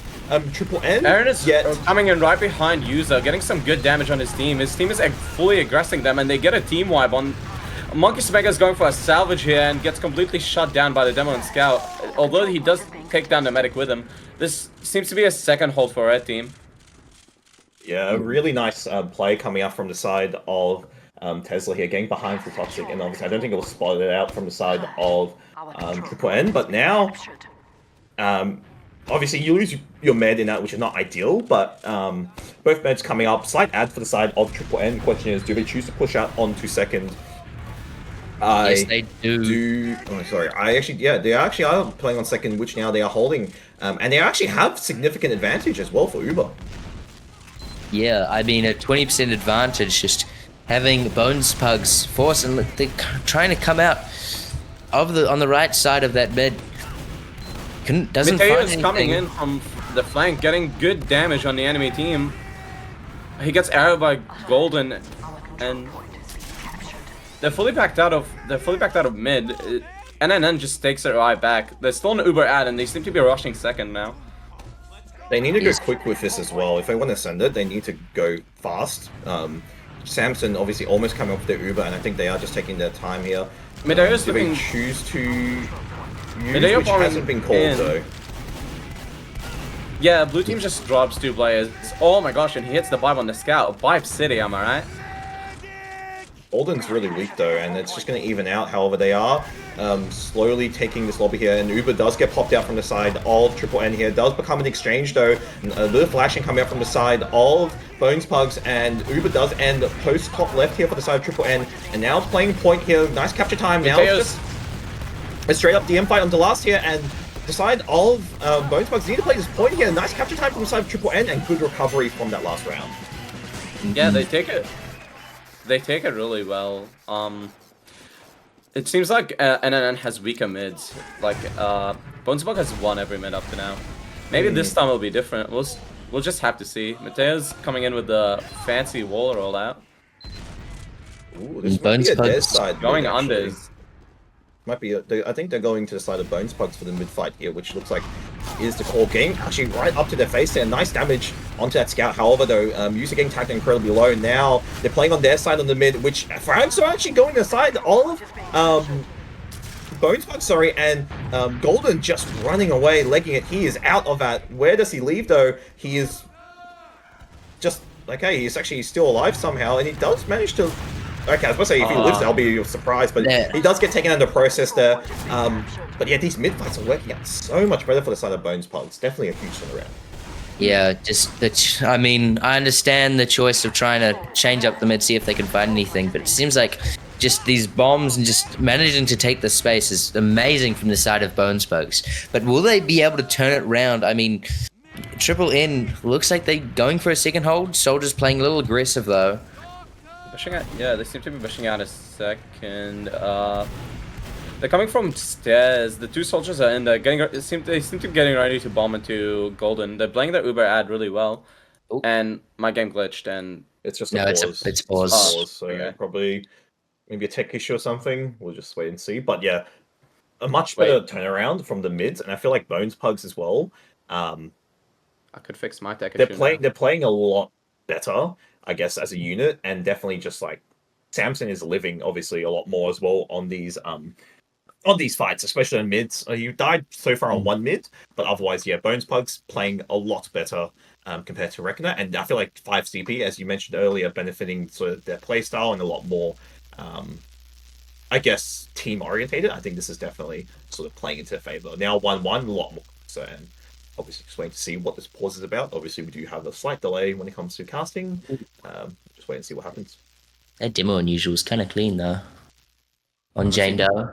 Triple N. Aaron is yet. coming in right behind User, getting some good damage on his team. His team is fully aggressing them, and they get a team wipe on. Monkey Smega is going for a salvage here and gets completely shut down by the Demo and Scout. Although he does take down the medic with him, this seems to be a second hold for Red team. Yeah, a really nice play coming up from the side of Tesla here, getting behind for Toxic, and obviously I don't think it was spotted out from the side of Triple N, but now, obviously you lose your med in that, which is not ideal, but both meds coming up. Slight ad for the side of Triple N. The question is, do they choose to push out onto second? Yes, they do. Oh, sorry. They actually are playing on second, which now they are holding, and they actually have significant advantage as well for Uber. Yeah, I mean a 20% advantage, just having Bones Pugs force, and they're trying to come out on the right side of that bed. Doesn't find anything. Coming in from the flank, getting good damage on the enemy team. He gets arrowed by Golden, and they're fully backed out of mid. NNN just takes it right back. They're still an Uber ad, and they seem to be rushing second now. They need to go quick with this as well. If they want to send it, they need to go fast. Samson obviously almost coming up with their Uber, and I think they are just taking their time here. Do they choose to use, which hasn't been called though. Yeah, blue team just drops 2 players. Oh my gosh, and he hits the vibe on the Scout. Vibe City, am I right? Golden's really weak though, and it's just going to even out. However, they are slowly taking this lobby here, and Uber does get popped out from the side of Triple N here. Does become an exchange though. A little flashing coming out from the side of Bones Pugs, and Uber does end post top left here for the side of Triple N. And now playing point here. Nice capture time now. Just a straight up DM fight on the last here, and the side of Bones Pugs need to play this point here. Nice capture time from the side of Triple N, and good recovery from that last round. Yeah, they take it. They take it really well. It seems like NNN has weaker mids. Like Bonesbug has won every mid up to now. Maybe this time will be different. We'll just have to see. Mateo's coming in with the fancy wall rollout. Ooh, this might be a dead side going mid, unders. Might be. I think they're going to the side of Bones Pugs for the mid fight here, which looks like is the core game. Actually, right up to their face there. Nice damage onto that scout. However, though, User getting tagged incredibly low. Now they're playing on their side on the mid, which frags are actually going to the side of Bones Pugs, sorry, and Golden just running away, legging it. He is out of that. Where does he leave though? He is just okay. He's actually still alive somehow, and he does manage to. Okay, I was supposed to say if he lives, I'll be surprised, but he does get taken under process there. But yeah, these mid fights are working out so much better for the side of Bones Pugs. Definitely a huge turnaround. Yeah, just I mean, I understand the choice of trying to change up the mid, see if they can find anything, but it seems like just these bombs and just managing to take the space is amazing from the side of Bones Bugs. But will they be able to turn it around? I mean, Triple N looks like they're going for a second hold. Soldiers playing a little aggressive though. Pushing out, yeah, they seem to be pushing out a second. They're coming from stairs. The two soldiers are in there. They seem to be getting ready to bomb into Golden. They're playing their Uber ad really well, Ooh. and my game glitched. And It's just a No, pause. it's pause. So Okay. probably maybe a tech issue or something. We'll just wait and see. But yeah, a much better turnaround from the mids, and I feel like Bones Pugs as well. I could fix my tech They're issue playing. now. They're playing a lot better, I guess, as a unit, and definitely just like Samson is living obviously a lot more as well on these fights, especially in mids. You died so far on one mid, but otherwise, yeah, Bones Pugs playing a lot better compared to Reckoner, and I feel like 5CP, as you mentioned earlier, benefiting sort of their playstyle and a lot more, I guess, team orientated. I think this is definitely sort of playing into their favor. Now 1-1, a lot more concern. Obviously, just waiting to see what this pause is about. Obviously, we do have a slight delay when it comes to casting. Just wait and see what happens. That demo unusual is kind of clean though. On Jane Doe.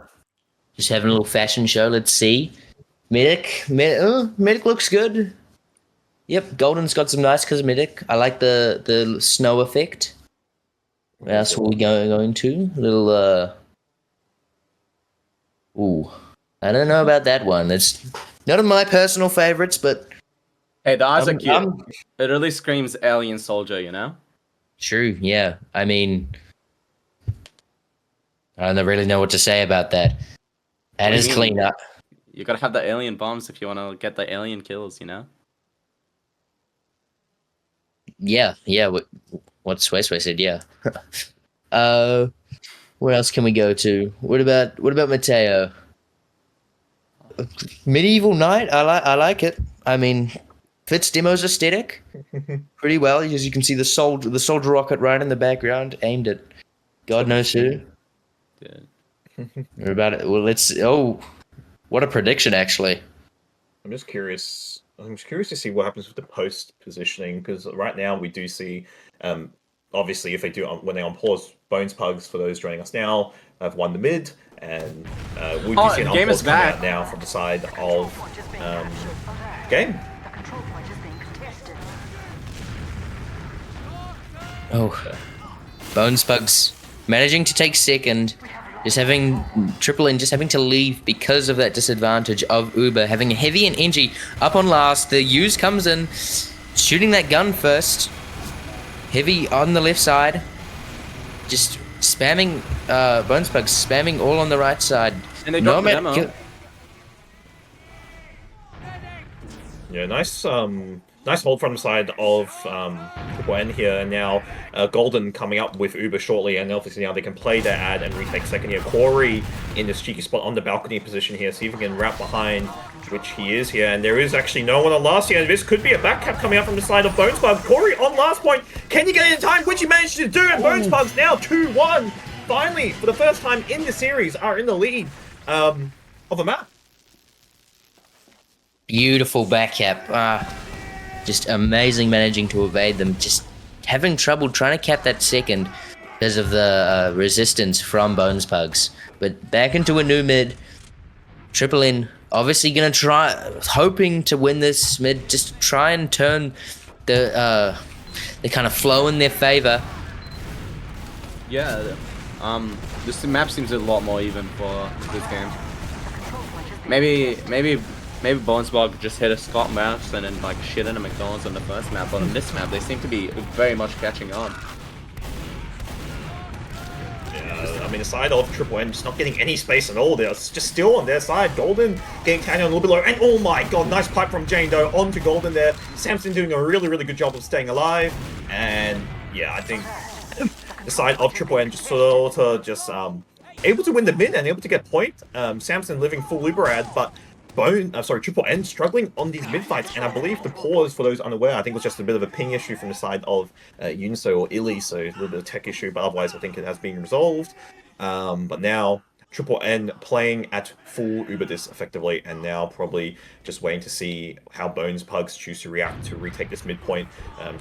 Just having a little fashion show. Let's see. Medic looks good. Yep, Golden's got some nice cosmetic. I like the snow effect. Where else are we going to? Little ooh. I don't know about that one. It's not of my personal favorites, but Hey, the eyes are cute. I'm- It really screams alien soldier, you know? True, yeah. I mean, I don't really know what to say about that. That What do you is mean? clean up. You gotta have the alien bombs if you wanna get the alien kills, you know? Yeah. What SwaySway said, yeah. Where else can we go to? What about Mateo? Medieval Knight, I like it. I mean, fits demo's aesthetic pretty well, as you can see the soldier rocket right in the background, aimed at God knows who. Yeah. We're about it. Well, what a prediction, actually. I'm just curious. I'm just curious to see what happens with the post positioning, because right now we do see, obviously, if they do when they on pause, Bones Pugs, for those joining us now, have won the mid, and we do see an Game unpause is coming back. out now from the side of Game. Oh, Bones Bugs managing to take second, just having Triple N just having to leave because of that disadvantage of Uber having a heavy and Engie up on last. The Use comes in, shooting that gun first. Heavy on the left side, just spamming Bones Bugs, spamming all on the right side. And they dropped the demo. Yeah, nice nice hold from the side of Triple N here, and now Golden coming up with Uber shortly, and obviously now they can play their ad and retake second here. Corey in this cheeky spot on the balcony position here, see if he can wrap behind, which he is here, and there is actually no one on last here, and this could be a back cap coming out from the side of Bones Bug. Corey on last point, can you get it in time, which he managed to do, and Bones Bug's now 2-1, finally, for the first time in the series, are in the lead of the map. Beautiful back cap. Just amazing managing to evade them. Just having trouble trying to cap that second because of the resistance from Bones Pugs. But back into a new mid. Triple N obviously going to try, hoping to win this mid, just try and turn the kind of flow in their favor. Yeah, this map seems a lot more even for this game. Maybe Bonesbog just hit a Scott mouse and then like shit in a McDonald's on the first map, but on this map they seem to be very much catching on. Yeah, I mean, the side of Triple N just not getting any space at all there. It's just still on their side. Golden getting tagged on a little bit low, and oh my god, nice pipe from Jane Doe onto Golden there. Samson doing a really, really good job of staying alive, and yeah, I think the side of Triple N just sort of just able to win the mid and able to get point. Samson living full Liberad, but Triple N struggling on these mid fights, and I believe the pause, for those unaware, I think was just a bit of a ping issue from the side of Uniso or Illy, so a little bit of tech issue, but otherwise I think it has been resolved. But now Triple N playing at full Uber this effectively, and now probably just waiting to see how Bones Pugs choose to react to retake this midpoint.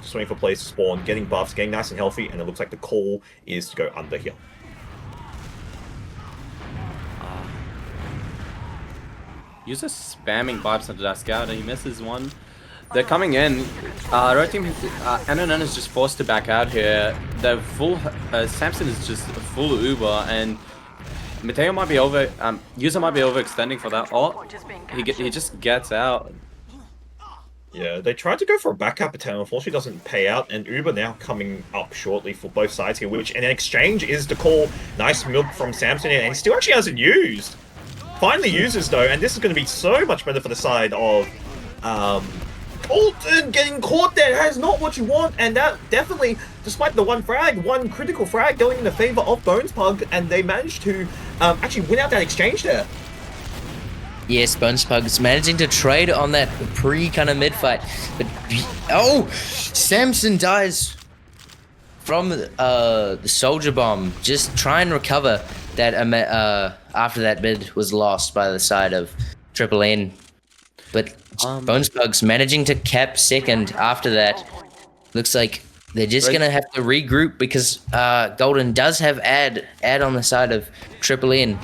Just waiting for plays to spawn, getting buffs, getting nice and healthy, and it looks like the call is to go under here. User spamming vibes into that scout and he misses one. They're coming in. Red team, NNN is just forced to back out here. The full Samson is just full Uber, and Mateo might be User might be overextending for that. Oh, he just gets out. Yeah, they tried to go for a backup attack, unfortunately doesn't pay out, and Uber now coming up shortly for both sides here, which in an exchange is the call. Nice milk from Samson, and he still actually hasn't used. Finally uses though, and this is going to be so much better for the side of Colton. Getting caught there is not what you want, and that definitely, despite the one critical frag going in the favor of Bones Pug, and they managed to actually win out that exchange there. Yes, Bones Pug's managing to trade on that kind of mid-fight. But, oh! Samson dies from the soldier bomb. Just try and recover that after that mid was lost by the side of Triple N. But Bones Pug's managing to cap second after that. Looks like they're just going to have to regroup because Golden does have ad on the side of Triple N.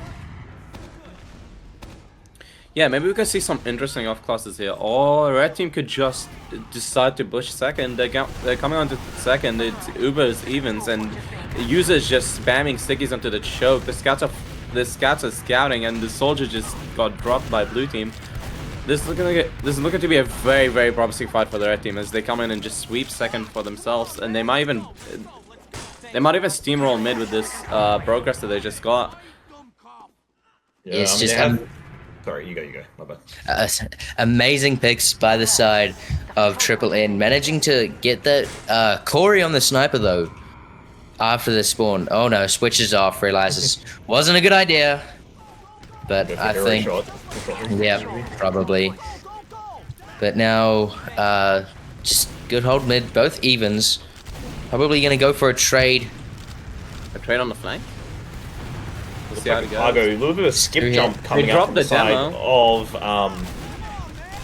Yeah, maybe we could see some interesting off classes here. Or Red Team could just decide to push second. They're coming on to second. It's Uber's evens, and User's just spamming stickies onto the choke. The scouts are scouting, and the soldier just got dropped by Blue Team. This is looking to be a very, very promising fight for the Red Team as they come in and just sweep second for themselves, and they might even steamroll mid with this progress that they just got. Yeah, it's just sorry, you go. My bad. Amazing picks by the side of Triple N, managing to get that Corey on the sniper though. After the spawn, oh no, switches off, realizes wasn't a good idea. But I think, yeah, probably. But now, just good hold mid, both evens. Probably gonna go for a trade. A trade on the flank. We'll see how it goes. Cargo, a little bit of a skip jump coming out from the side of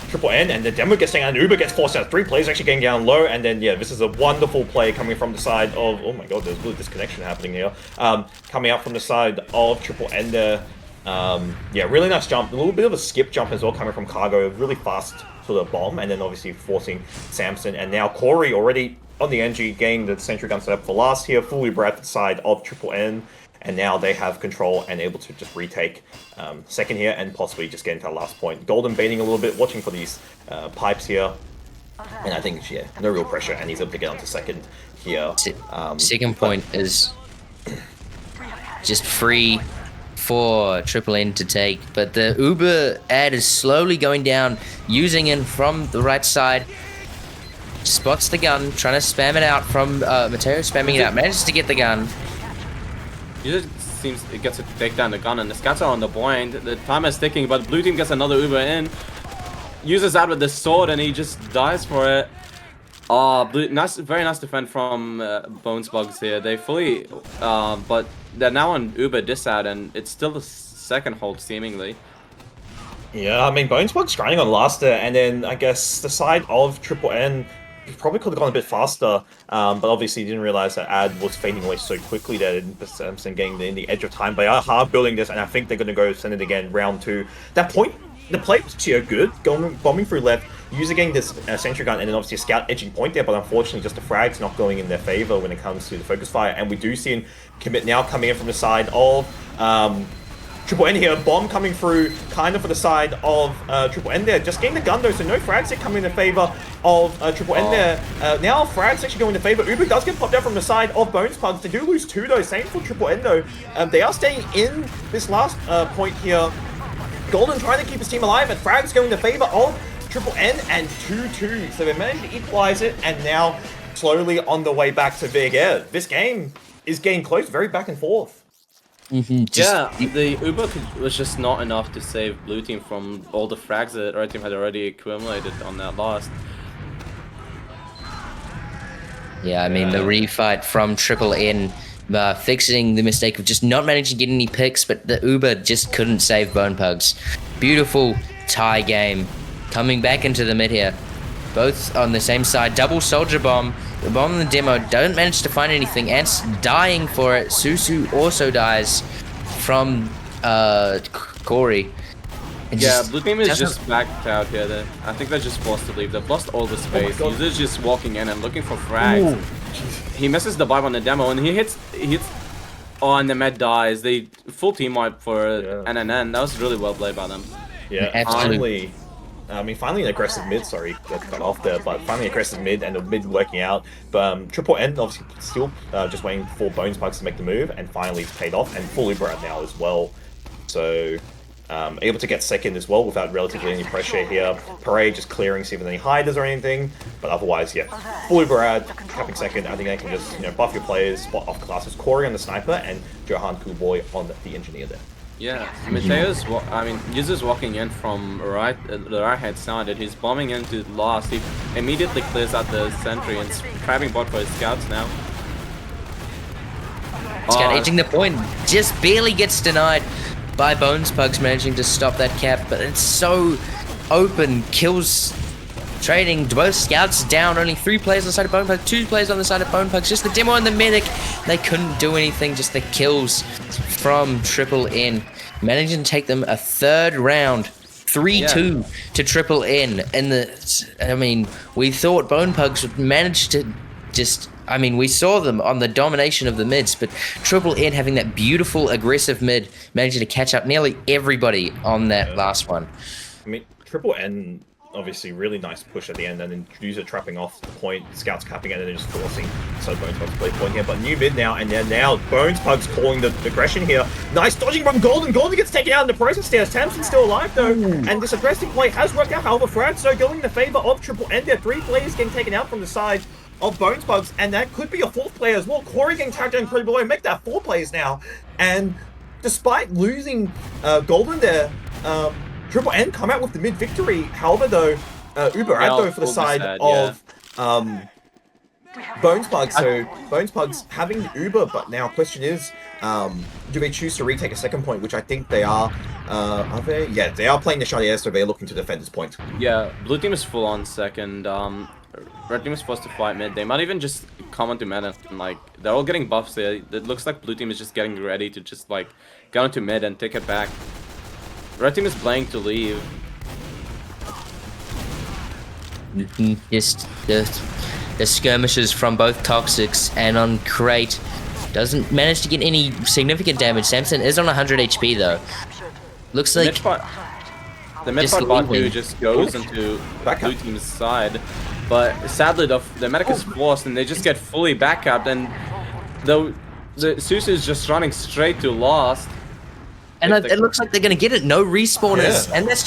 Triple N, and the demo gets taken, and Uber gets forced out. 3 players actually getting down low, and then yeah, this is a wonderful play coming from the side of, oh my god, there's a little disconnection happening here. Coming out from the side of Triple N there. Yeah, really nice jump. A little bit of a skip jump as well coming from Cargo. Really fast sort of bomb, and then obviously forcing Samson. And now Corey already on the NG, getting the sentry gun set up for last here. Fully at the side of Triple N. And now they have control and able to just retake second here and possibly just get into that last point. Golden baiting a little bit, watching for these pipes here. And I think, yeah, no real pressure, and he's able to get onto second here. Second point is just free for Triple N to take, but the Uber ad is slowly going down, using in from the right side. Spots the gun, trying to spam it out from Mateo, spamming it out, manages to get the gun. User seems it gets to take down the gun, and the scouts are on the point. The time is ticking, but Blue Team gets another Uber in. User's out with the sword, and he just dies for it. Very nice defense from Bones Bugs here. They fully, but they're now on Uber dis out, and it's still the second hold seemingly. Yeah, I mean, Bones Bugs grinding on Laster, and then I guess the side of Triple N probably could have gone a bit faster, but obviously didn't realize that ad was fading away so quickly that Samson getting in the edge of time. They are hard building this, and I think they're going to go send it again round 2. That point, the play was good, bombing through left, User getting this sentry gun, and then obviously a scout edging point there, but unfortunately just the frag's not going in their favor when it comes to the focus fire, and we do see him commit now coming in from the side of Triple N here. Bomb coming through kind of for the side of Triple N there. Just getting the gun though, so no frags here coming in favor of Triple N there. Now frags actually going in favor. Uber does get popped out from the side of Bones Pugs. They do lose 2 though. Same for Triple N though. They are staying in this last point here. Golden trying to keep his team alive, and frags going in favor of Triple N, and 2-2. So they managed to equalize it, and now slowly on the way back to Big Ed. This game is getting close, very back and forth. Yeah, the Uber was just not enough to save Blue Team from all the frags that Red Team had already accumulated on that loss. Yeah, I mean, the refight from Triple N fixing the mistake of just not managing to get any picks, but the Uber just couldn't save Bone Pugs. Beautiful tie game. Coming back into the mid here. Both on the same side. Double soldier bomb. The bomb in the demo don't manage to find anything. Ant's dying for it. Susu also dies from Corey. Blue team is just backed out here. I think they're just forced to leave. They've lost all the space. User's just walking in and looking for frags. He misses the vibe on the demo and he hits. Oh, and the med dies. They full team wipe for NNN. That was really well played by them. Yeah, absolutely. Finally an aggressive mid, sorry, got cut off there, but finally aggressive mid and the mid working out. But Triple N obviously still just waiting for Bones Pugs to make the move, and finally it's paid off, and full Uber out now as well. So able to get second as well without relatively any pressure here. Parade just clearing, see if there's any hiders or anything, but otherwise, yeah, full Uber out, capping second. I think they can just buff your players, spot off classes, Corey on the sniper, and Johan Coolboy on the engineer there. Yeah, Mateo's, User's walking in from the right hand side, and he's bombing into last. He immediately clears out the sentry and grabbing bot for his scouts now. Scout edging the point, just barely gets denied by Bones Pugs, managing to stop that cap, but it's so open, kills trading, both scouts down, only 3 players on the side of Bone Pugs, 2 players on the side of Bone Pugs, just the demo and the medic, they couldn't do anything, just the kills from Triple N, managing to take them a 3rd round, 3-2 to Triple N, and we thought Bone Pugs would manage to just, we saw them on the domination of the mids, but Triple N having that beautiful aggressive mid, managing to catch up nearly everybody on that last one. Triple N, obviously really nice push at the end, and then User trapping off the point, Scouts capping it, and then just forcing Bones Pugs to play point here. But new mid now, and then now Bones Pugs calling the aggression here. Nice dodging from Golden. Golden gets taken out in the process there. Tamsin's still alive though, and this aggressive play has worked out. However, frags so going in the favor of Triple N there. 3 players getting taken out from the side of Bones Pugs, and that could be a 4th player as well. Corey getting tagged down incredibly low, make that 4 players now. And despite losing Golden there, Triple N come out with the mid victory. However, though, Uber out though for the side of Bones Pugs. So Bones Pugs having the Uber, but now question is, do they choose to retake a 2nd point, which I think they are. Are they? Yeah, they are playing the shot here, so they're looking to defend this point. Yeah, blue team is full on second. Red team is forced to fight mid. They might even just come onto mid and they're all getting buffs there. It looks like blue team is just getting ready to just go into mid and take it back. Red team is playing to leave. Just the skirmishes from both Toxics, and on Crate doesn't manage to get any significant damage. Samson is on 100 HP though. Looks like the mid part bot who just goes into blue team's side, but sadly the medic is forced and they just get fully backupped, and the Susu is just running straight to lost. And it looks like they're gonna get it. No respawners, and that's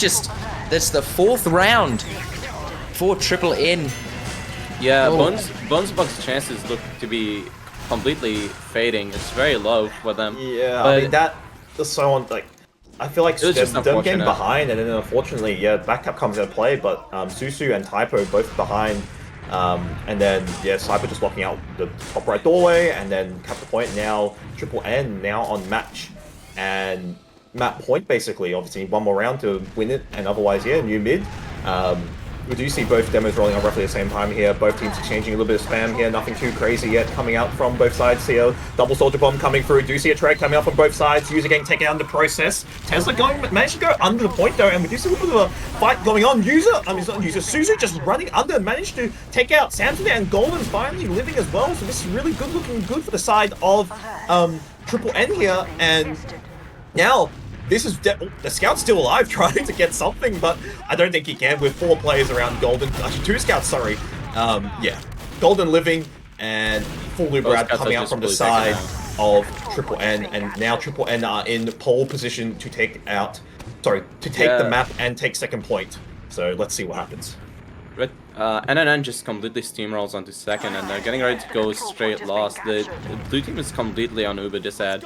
the 4th round for Triple N. Yeah, Bones Pugs' chances look to be completely fading. It's very low for them. Yeah, but that is so on. I feel like they're getting behind, and then unfortunately, backup comes into play. But Susu and Typo both behind, and then Sniper just locking out the top right doorway, and then cap the point. Now Triple N now on match and map point basically. Obviously, 1 more round to win it, and otherwise, new mid. We do see both demos rolling on roughly the same time here. Both teams exchanging a little bit of spam here. Nothing too crazy yet coming out from both sides here. Double soldier bomb coming through. Do see a trade coming out from both sides. User getting taken out in the process. Tesla managed to go under the point though, and we do see a little bit of a fight going on. It's not User. Suzu just running under and managed to take out Samson there, and Golden finally living as well. So this is really looking good for the side of Triple N here, and now this is the Scout's still alive, trying to get something, but I don't think he can with 4 players around Golden. Actually, 2 Scouts, sorry. Golden living, and full Lubrad coming out from the side of Triple N, and now Triple N are in pole position to take the map and take 2nd point. So let's see what happens. NNN just completely steamrolls onto 2nd, and they're getting ready to go straight lost. The blue team is completely on Uber this ad.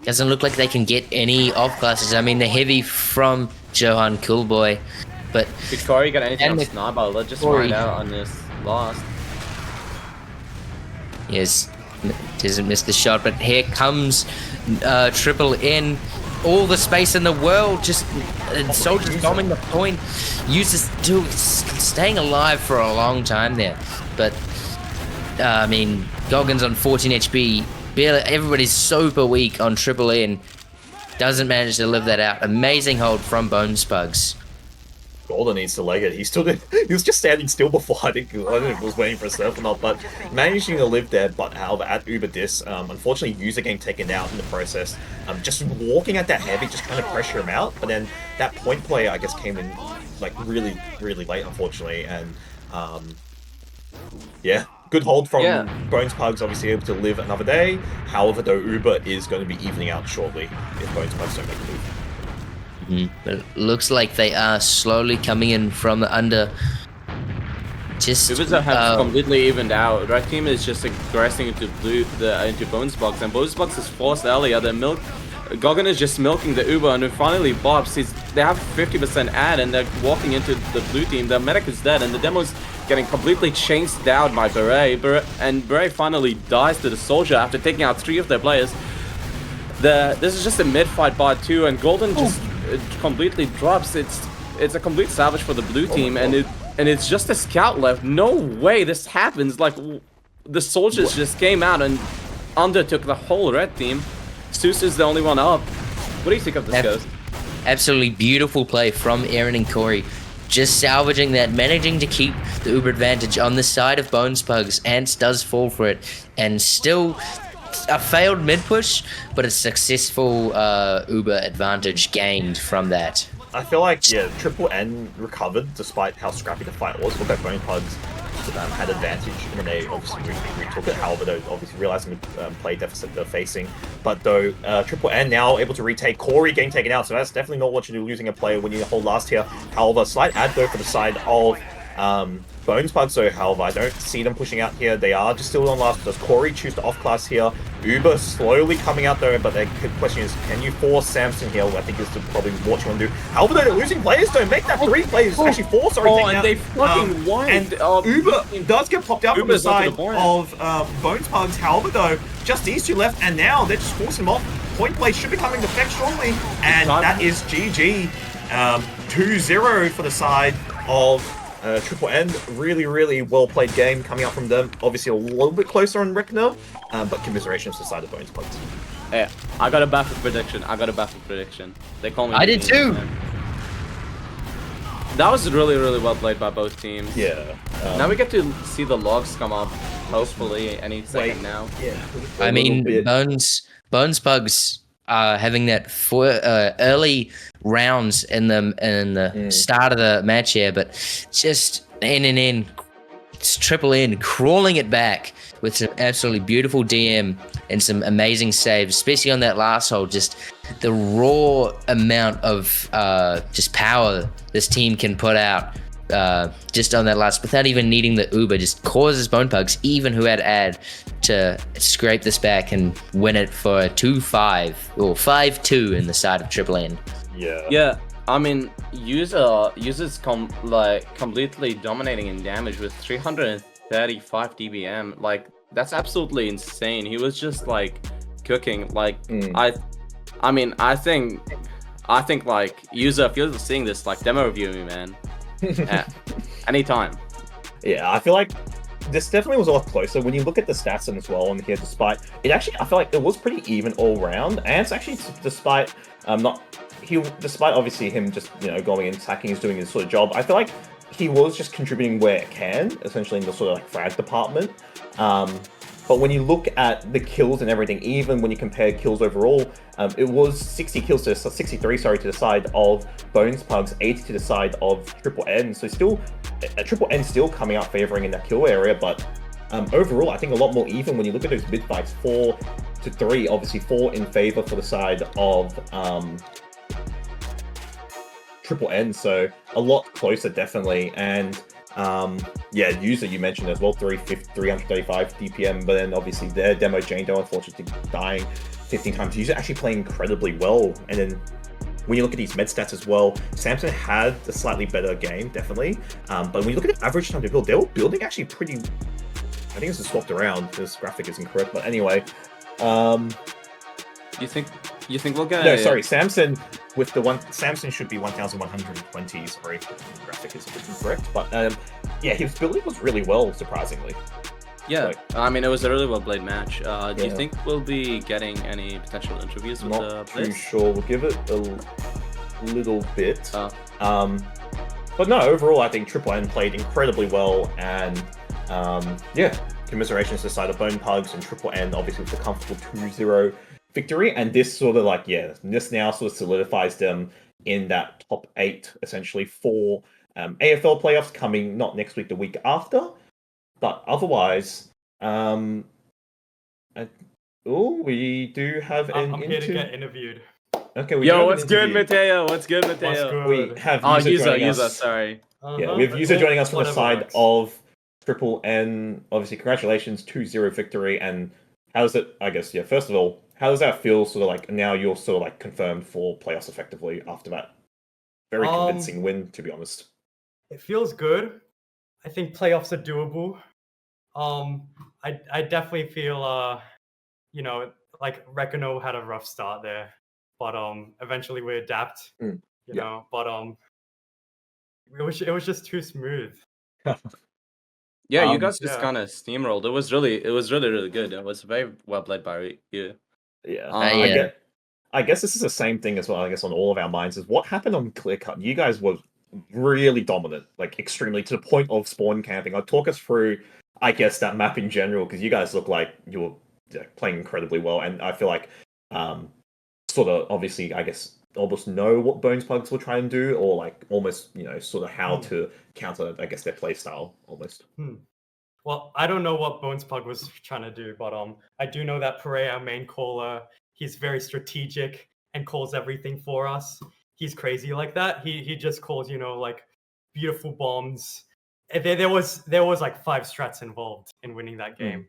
Doesn't look like they can get any off classes. The heavy from Johan Coolboy, but did Corey get anything on Sniper? Let's just find out on this lost. Yes, Doesn't miss the shot, but here comes Triple N. All the space in the world, just Soldiers bombing the point. Users staying alive for a long time there. But, I mean, Goggins on 14 HP. Barely, everybody's super weak on Triple N. Doesn't manage to live that out. Amazing hold from Bones Pugs. Golden needs to leg it. He still did. He was just standing still before. I don't know if he was waiting for a surf or not, but managing to live there. But however, at Uber Dis, unfortunately, user getting taken out in the process. Just walking at that heavy, just trying to pressure him out. But then that point play, I guess, came in like really, really late, unfortunately. And yeah, good hold from Bones Pugs. Obviously able to live another day. However, though, Uber is going to be evening out shortly if Bones Pugs don't make a move. But it looks like they are slowly coming in from the under. Ubers have completely evened out. Red team is just aggressing into into Bones Box, and Bones Box is forced earlier. Goggin is just milking the Uber, and then finally Bobs. They have 50% ad, and they're walking into the blue team. The medic is dead, and the demo's getting completely chased down by Beret. And Beret finally dies to the soldier after taking out 3 of their players. This is just a mid-fight bot too, and Golden just completely drops. It's a complete salvage for the blue team, and it's just a scout left. No way this happens. Like, the soldiers just came out and undertook the whole red team. Seuss is the only one up. What do you think of this, Ghost? Absolutely beautiful play from Aaron and Corey. Just salvaging that, managing to keep the Uber advantage on the side of Bones Pugs. Ants does fall for it, and still a failed mid push, but a successful Uber advantage gained from that. I feel like, Triple N recovered despite how scrappy the fight was. Look at Bone Pugs had advantage when they obviously retook it. However, though, obviously realizing the play deficit they're facing. But though, Triple N now able to retake Corey getting taken out, so that's definitely not what you do losing a player when you hold last here. However, slight ad though for the side of Bones Pugs, so however, I don't see them pushing out here. They are just still on last. Does Corey choose to off-class here? Uber slowly coming out though, but the question is, can you force Samson here? I think is probably what you want to do. However, they're losing players, don't make that 3 players. Actually 4, sorry. Oh, and they fucking won. And Uber does get popped out from the side of Bones Pugs. However, though, just these 2 left, and now they're just forcing them off. Point play should be coming to effect shortly, and that is GG. 2-0 for the side of Triple N. Really, really well played game coming out from them. Obviously a little bit closer on Rickner, but commiserations to the side of Bones Pugs. Yeah, I got a baffled prediction. They call me. I did too. That was really, really well played by both teams. Yeah. Now we get to see the logs come up, hopefully any second now. Yeah. I mean, Bones Pugs having that early rounds in the start of the match here, but just it's Triple N crawling it back with some absolutely beautiful DM and some amazing saves, especially on that last hole. Just the raw amount of just power this team can put out just on that last, without even needing the Uber, just causes Bone Pugs, even who had ad, to scrape this back and win it for a 2-5 or 5-2 in the side of Triple N. Yeah. I mean, users completely dominating in damage with 335 DBM. Like, that's absolutely insane. He was just like cooking. Like, I think like user, if you're seeing this, like, demo review me, man. Anytime. Yeah, I feel like this definitely was a lot closer. When you look at the stats and as well on here, despite it actually, I feel like it was pretty even all round. And it's actually despite obviously him just going in, attacking, is doing his sort of job. I feel like he was just contributing where it can, essentially in the sort of like frag department. But when you look at the kills and everything, even when you compare kills overall, it was 63 to the side of Bones Pugs, 80 to the side of Triple N. So still, Triple N still coming out favoring in that kill area, but overall, I think a lot more even when you look at those mid fights. 4-3, obviously 4 in favor for the side of Triple N. So a lot closer, definitely. And user you mentioned as well, 335 DPM, but then obviously their demo Jane Doe unfortunately dying 15 times. User actually playing incredibly well, and then when you look at these med stats as well, Samson had a slightly better game, definitely. But when you look at the average time to build, they were building actually pretty I think this is swapped around. This graphic is incorrect, but anyway. Um, You think we'll get? no, sorry, Samson with the one. Samson should be 1,120. Sorry, the graphic is a bit incorrect, but yeah, his building was really well, surpringly. Yeah, Like- I mean, it was a really well played match. Do you Yeah. think we'll be getting any potential interviews with the Not too players? sure. We'll give it a little bit. Uh, But no, overall, I think Triple N played incredibly well, and yeah, commiserations to the side of Bone Pugs and Triple N, obviously with the comfortable 2-0 victory, and this sort of like, yeah, this now sort of solidifies them in that top 8, essentially, for AFL playoffs coming not next week, the week after, but otherwise, we do have an I'm here to get interviewed. Okay, we do Yo, have an what's good, interview. Mateo? What's good, What's Mateo? good? We have Oh, user joining user, us. sorry. Yeah, we have user joining us from the Whatever side works. of Triple N. Obviously, congratulations, 2-0 victory. And how does it, I guess, yeah, first of all, how does that feel sort of like now you're sort of like confirmed for playoffs effectively after that very convincing win, to be honest? It feels good. I think playoffs are doable. I definitely feel you know, like Reckono had a rough start there, but eventually we adapt. You yeah. know, but it was just too smooth. Yeah, you guys just yeah. kind of steamrolled. It was really, really good. It was very well played by you. Yeah. Yeah. I guess this is the same thing as well, I guess, on all of our minds, is what happened on Clearcut. You guys were really dominant, like extremely, to the point of spawn camping. I'll talk us through, I guess, that map in general, because you guys look like you were playing incredibly well, and I feel like sort of obviously, I guess, almost know what Bones Pugs were trying to do, or like almost, you know, sort of how to counter, I guess, their play style almost. Well, I don't know what Bones Pug was trying to do, but I do know that Perea, our main caller, he's very strategic and calls everything for us. He's crazy like that. He just calls, you know, like beautiful bombs. And there was like 5 strats involved in winning that game.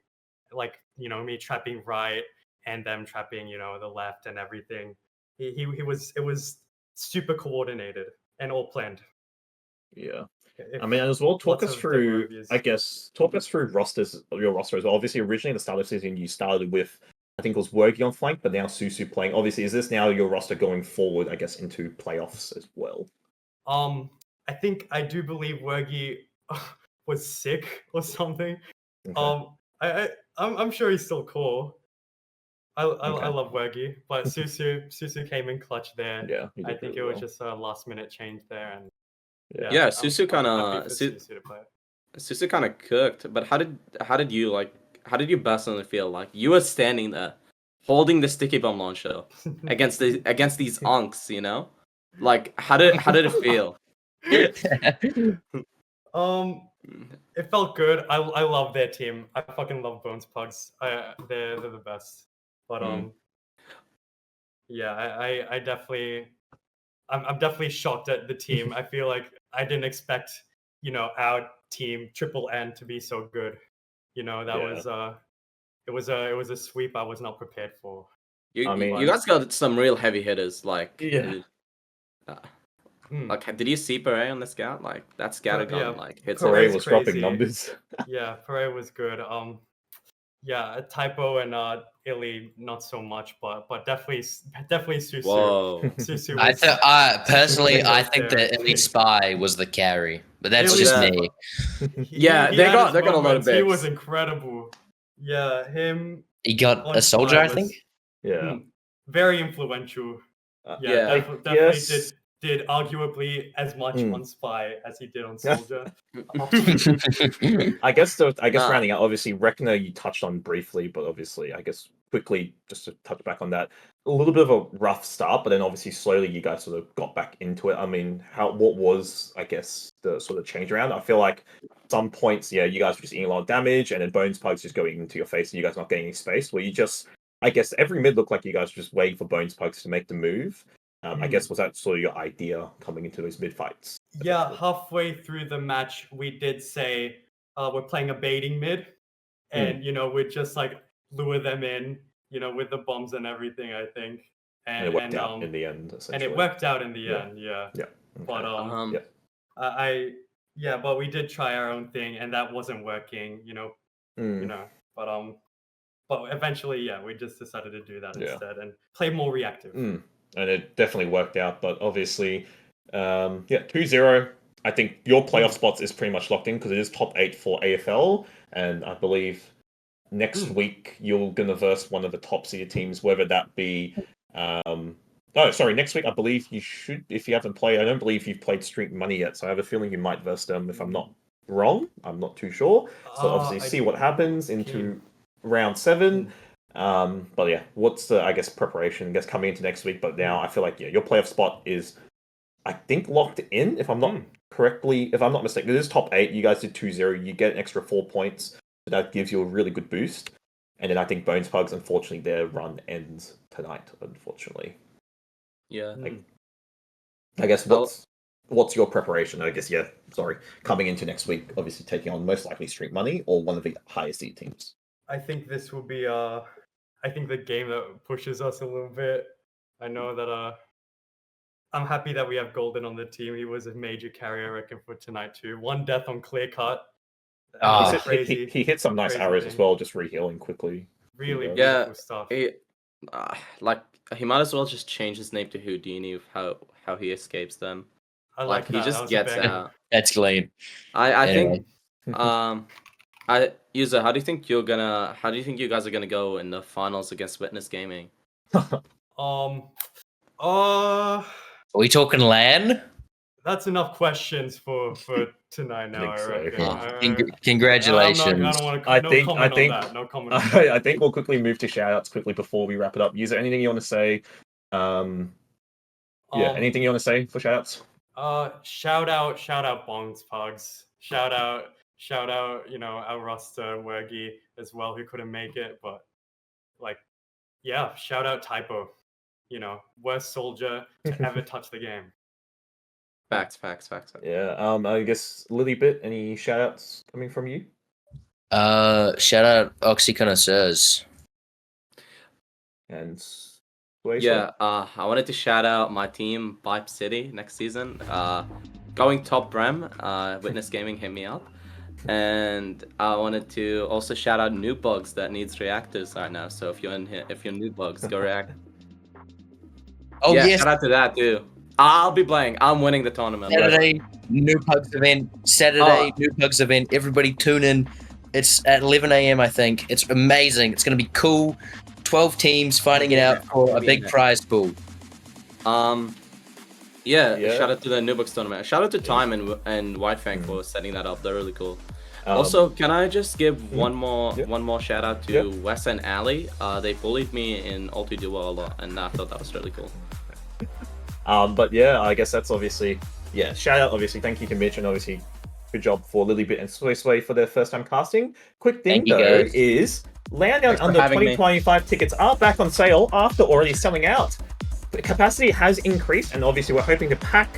Like, you know, me trapping right and them trapping, you know, the left and everything. It was super coordinated and all planned. Yeah. I mean, as well, talk Lots us of through, reviews. I guess, talk us through your roster as well. Obviously, originally at the start of the season, you started with, I think it was Wergy on flank, but now Susu playing. Obviously, is this now your roster going forward, I guess, into playoffs as well? I do believe Wergy was sick or something. Okay. I'm sure he's still cool. I Okay. love Wergy, but Susu came in clutch there. Yeah, he I did think really it was well. just a last minute change there, and Yeah, I'm Susu happy kinda for Susu to play. Susu kind of cooked. But how did you personally feel? Like you were standing there, holding the sticky bomb launcher against these unks, you know? Like how did it feel? It felt good. I love their team. I fucking love Bones Pugs. They're the best. But yeah, I definitely I'm definitely shocked at the team. I feel like I didn't expect, you know, our team Triple N to be so good. You know, that was it was a sweep I was not prepared for. I mean- You guys got some real heavy hitters. Like like did you see Pere on the scout? Like that scatter gun Yeah, like hits Pere- Corey Pere's was dropping crazy. numbers. Yeah, Pereira was good. Yeah, Typo and Illy not so much, but definitely Susu. Whoa. Susu I was personally, Susu I was think there. that Elite Spy was the carry, but that's Elite just Yeah. me. Yeah, he they had got his a lot of moments. He bigs. was incredible. Yeah, him He got on a soldier, Spy I think. Yeah. very influential. Yeah. Definitely Yes. did arguably as much on Spy as he did on Soldier. I guess Nah. rounding out, obviously, Reckoner you touched on briefly, but obviously, I guess quickly, just to touch back on that, a little bit of a rough start, but then obviously slowly you guys sort of got back into it. I mean, what was, I guess, the sort of change around? I feel like some points, yeah, you guys were just eating a lot of damage, and then Bones Pugs just going into your face, and you guys not getting any space, where you just, I guess, every mid looked like you guys were just waiting for Bones Pugs to make the move. I guess, was that sort of your idea coming into those mid fights? Yeah, halfway through the match, we did say we're playing a baiting mid, and you know we'd just like lure them in, you know, with the bombs and everything. I think, And it worked out in the end, essentially. and it worked out in the end. Yeah. Yeah. But yeah. but we did try our own thing, and that wasn't working. You know, Mm. you know. But eventually, yeah, we just decided to do that Yeah. instead and play more reactive. And it definitely worked out, but obviously, 2-0. I think your playoff spots is pretty much locked in because it is top 8 for AFL, and I believe next week you're gonna verse one of the top seed teams, whether that be next week I believe you should, if you haven't played. I don't believe you've played Street Money yet, so I have a feeling you might verse them if I'm not wrong. I'm not too sure. So obviously see what happens into round 7. But yeah, what's the, I guess, preparation, I guess, coming into next week? But now I feel like, yeah, your playoff spot is, I think, locked in, if I'm not mistaken. It is top 8. You guys did 2-0. You get an extra 4 points. So that gives you a really good boost. And then I think Bones Pugs, unfortunately, their run ends tonight, unfortunately. Yeah. I guess what's your preparation? I guess, coming into next week, obviously taking on most likely Street Money or one of the highest seed teams. I think this will be I think the game that pushes us a little bit. I know that I'm happy that we have Golden on the team. He was a major carry, I reckon, for tonight too. 1 death on Clearcut. He hit some nice arrows as well, just re-healing quickly. Really beautiful stuff. He might as well just change his name to Houdini with how he escapes them. I like he that. just gets out. That's clean. I think User, how do you think you guys are gonna go in the finals against Witness Gaming? Are we talking LAN? That's enough questions for tonight now, I reckon. Congratulations. I think we'll quickly move to shoutouts quickly before we wrap it up. User, anything you want to say? Anything you want to say for shoutouts? Shout out Bones Pugs. Shout out, our roster Wergy as well, who couldn't make it, but shout out Typo. Worst soldier to ever touch the game. Facts. Yeah. I guess lilibit, any shoutouts coming from you? Shout out Oxy Connoisseurs. And SwaySway? Yeah, I wanted to shout out my team, Vibe City, next season. Going top Brem, Witness Gaming hit me up. And I wanted to also shout out New Bugs that needs reactors right now. So if you're in here, if you're New Bugs, go react. Oh yeah, yes. Shout out to that too. I'll be playing. I'm winning the tournament. Saturday, New Pugs event. Everybody tune in. It's at 11 a.m. I think. It's amazing. It's going to be cool. 12 teams fighting it out for a big prize pool. Shout out to the New Bugs tournament. Shout out to Time and White Fang for setting that up. They're really cool. Also, can I just give one more shout out to Wes and Ali? They bullied me in Ulti Duo a lot, and I thought that was really cool. But yeah, I guess that's obviously shout out. Obviously, thank you to Mitch, and obviously good job for lilibit and SwaySway for their first time casting. Quick thing though is Land Down Under 2025 tickets are back on sale after already selling out. The capacity has increased, and obviously we're hoping to pack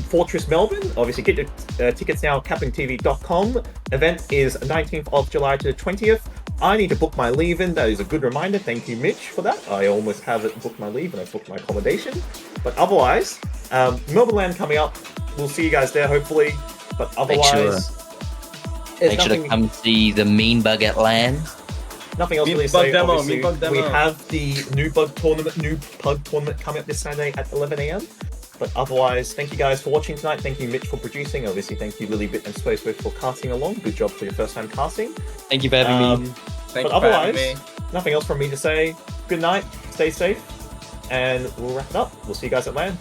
Fortress Melbourne. Obviously get your tickets now at CappingTV.com. Event is 19th of July to the 20th. I need to book my leave in. That is a good reminder. Thank you, Mitch, for that. I almost haven't booked my leave and I've booked my accommodation. But otherwise, Melbourne Land coming up. We'll see you guys there, hopefully. But otherwise, make sure to come see the Mean Bug at Land. Nothing else really to say. We have the New Pug tournament coming up this Saturday at 11 a.m. But otherwise, thank you guys for watching tonight. Thank you, Mitch, for producing. Obviously, thank you, lilibit and SwaySway, for casting along. Good job for your first time casting. Thank you for having me. But otherwise, nothing else from me to say. Good night, stay safe, and we'll wrap it up. We'll see you guys at LAN.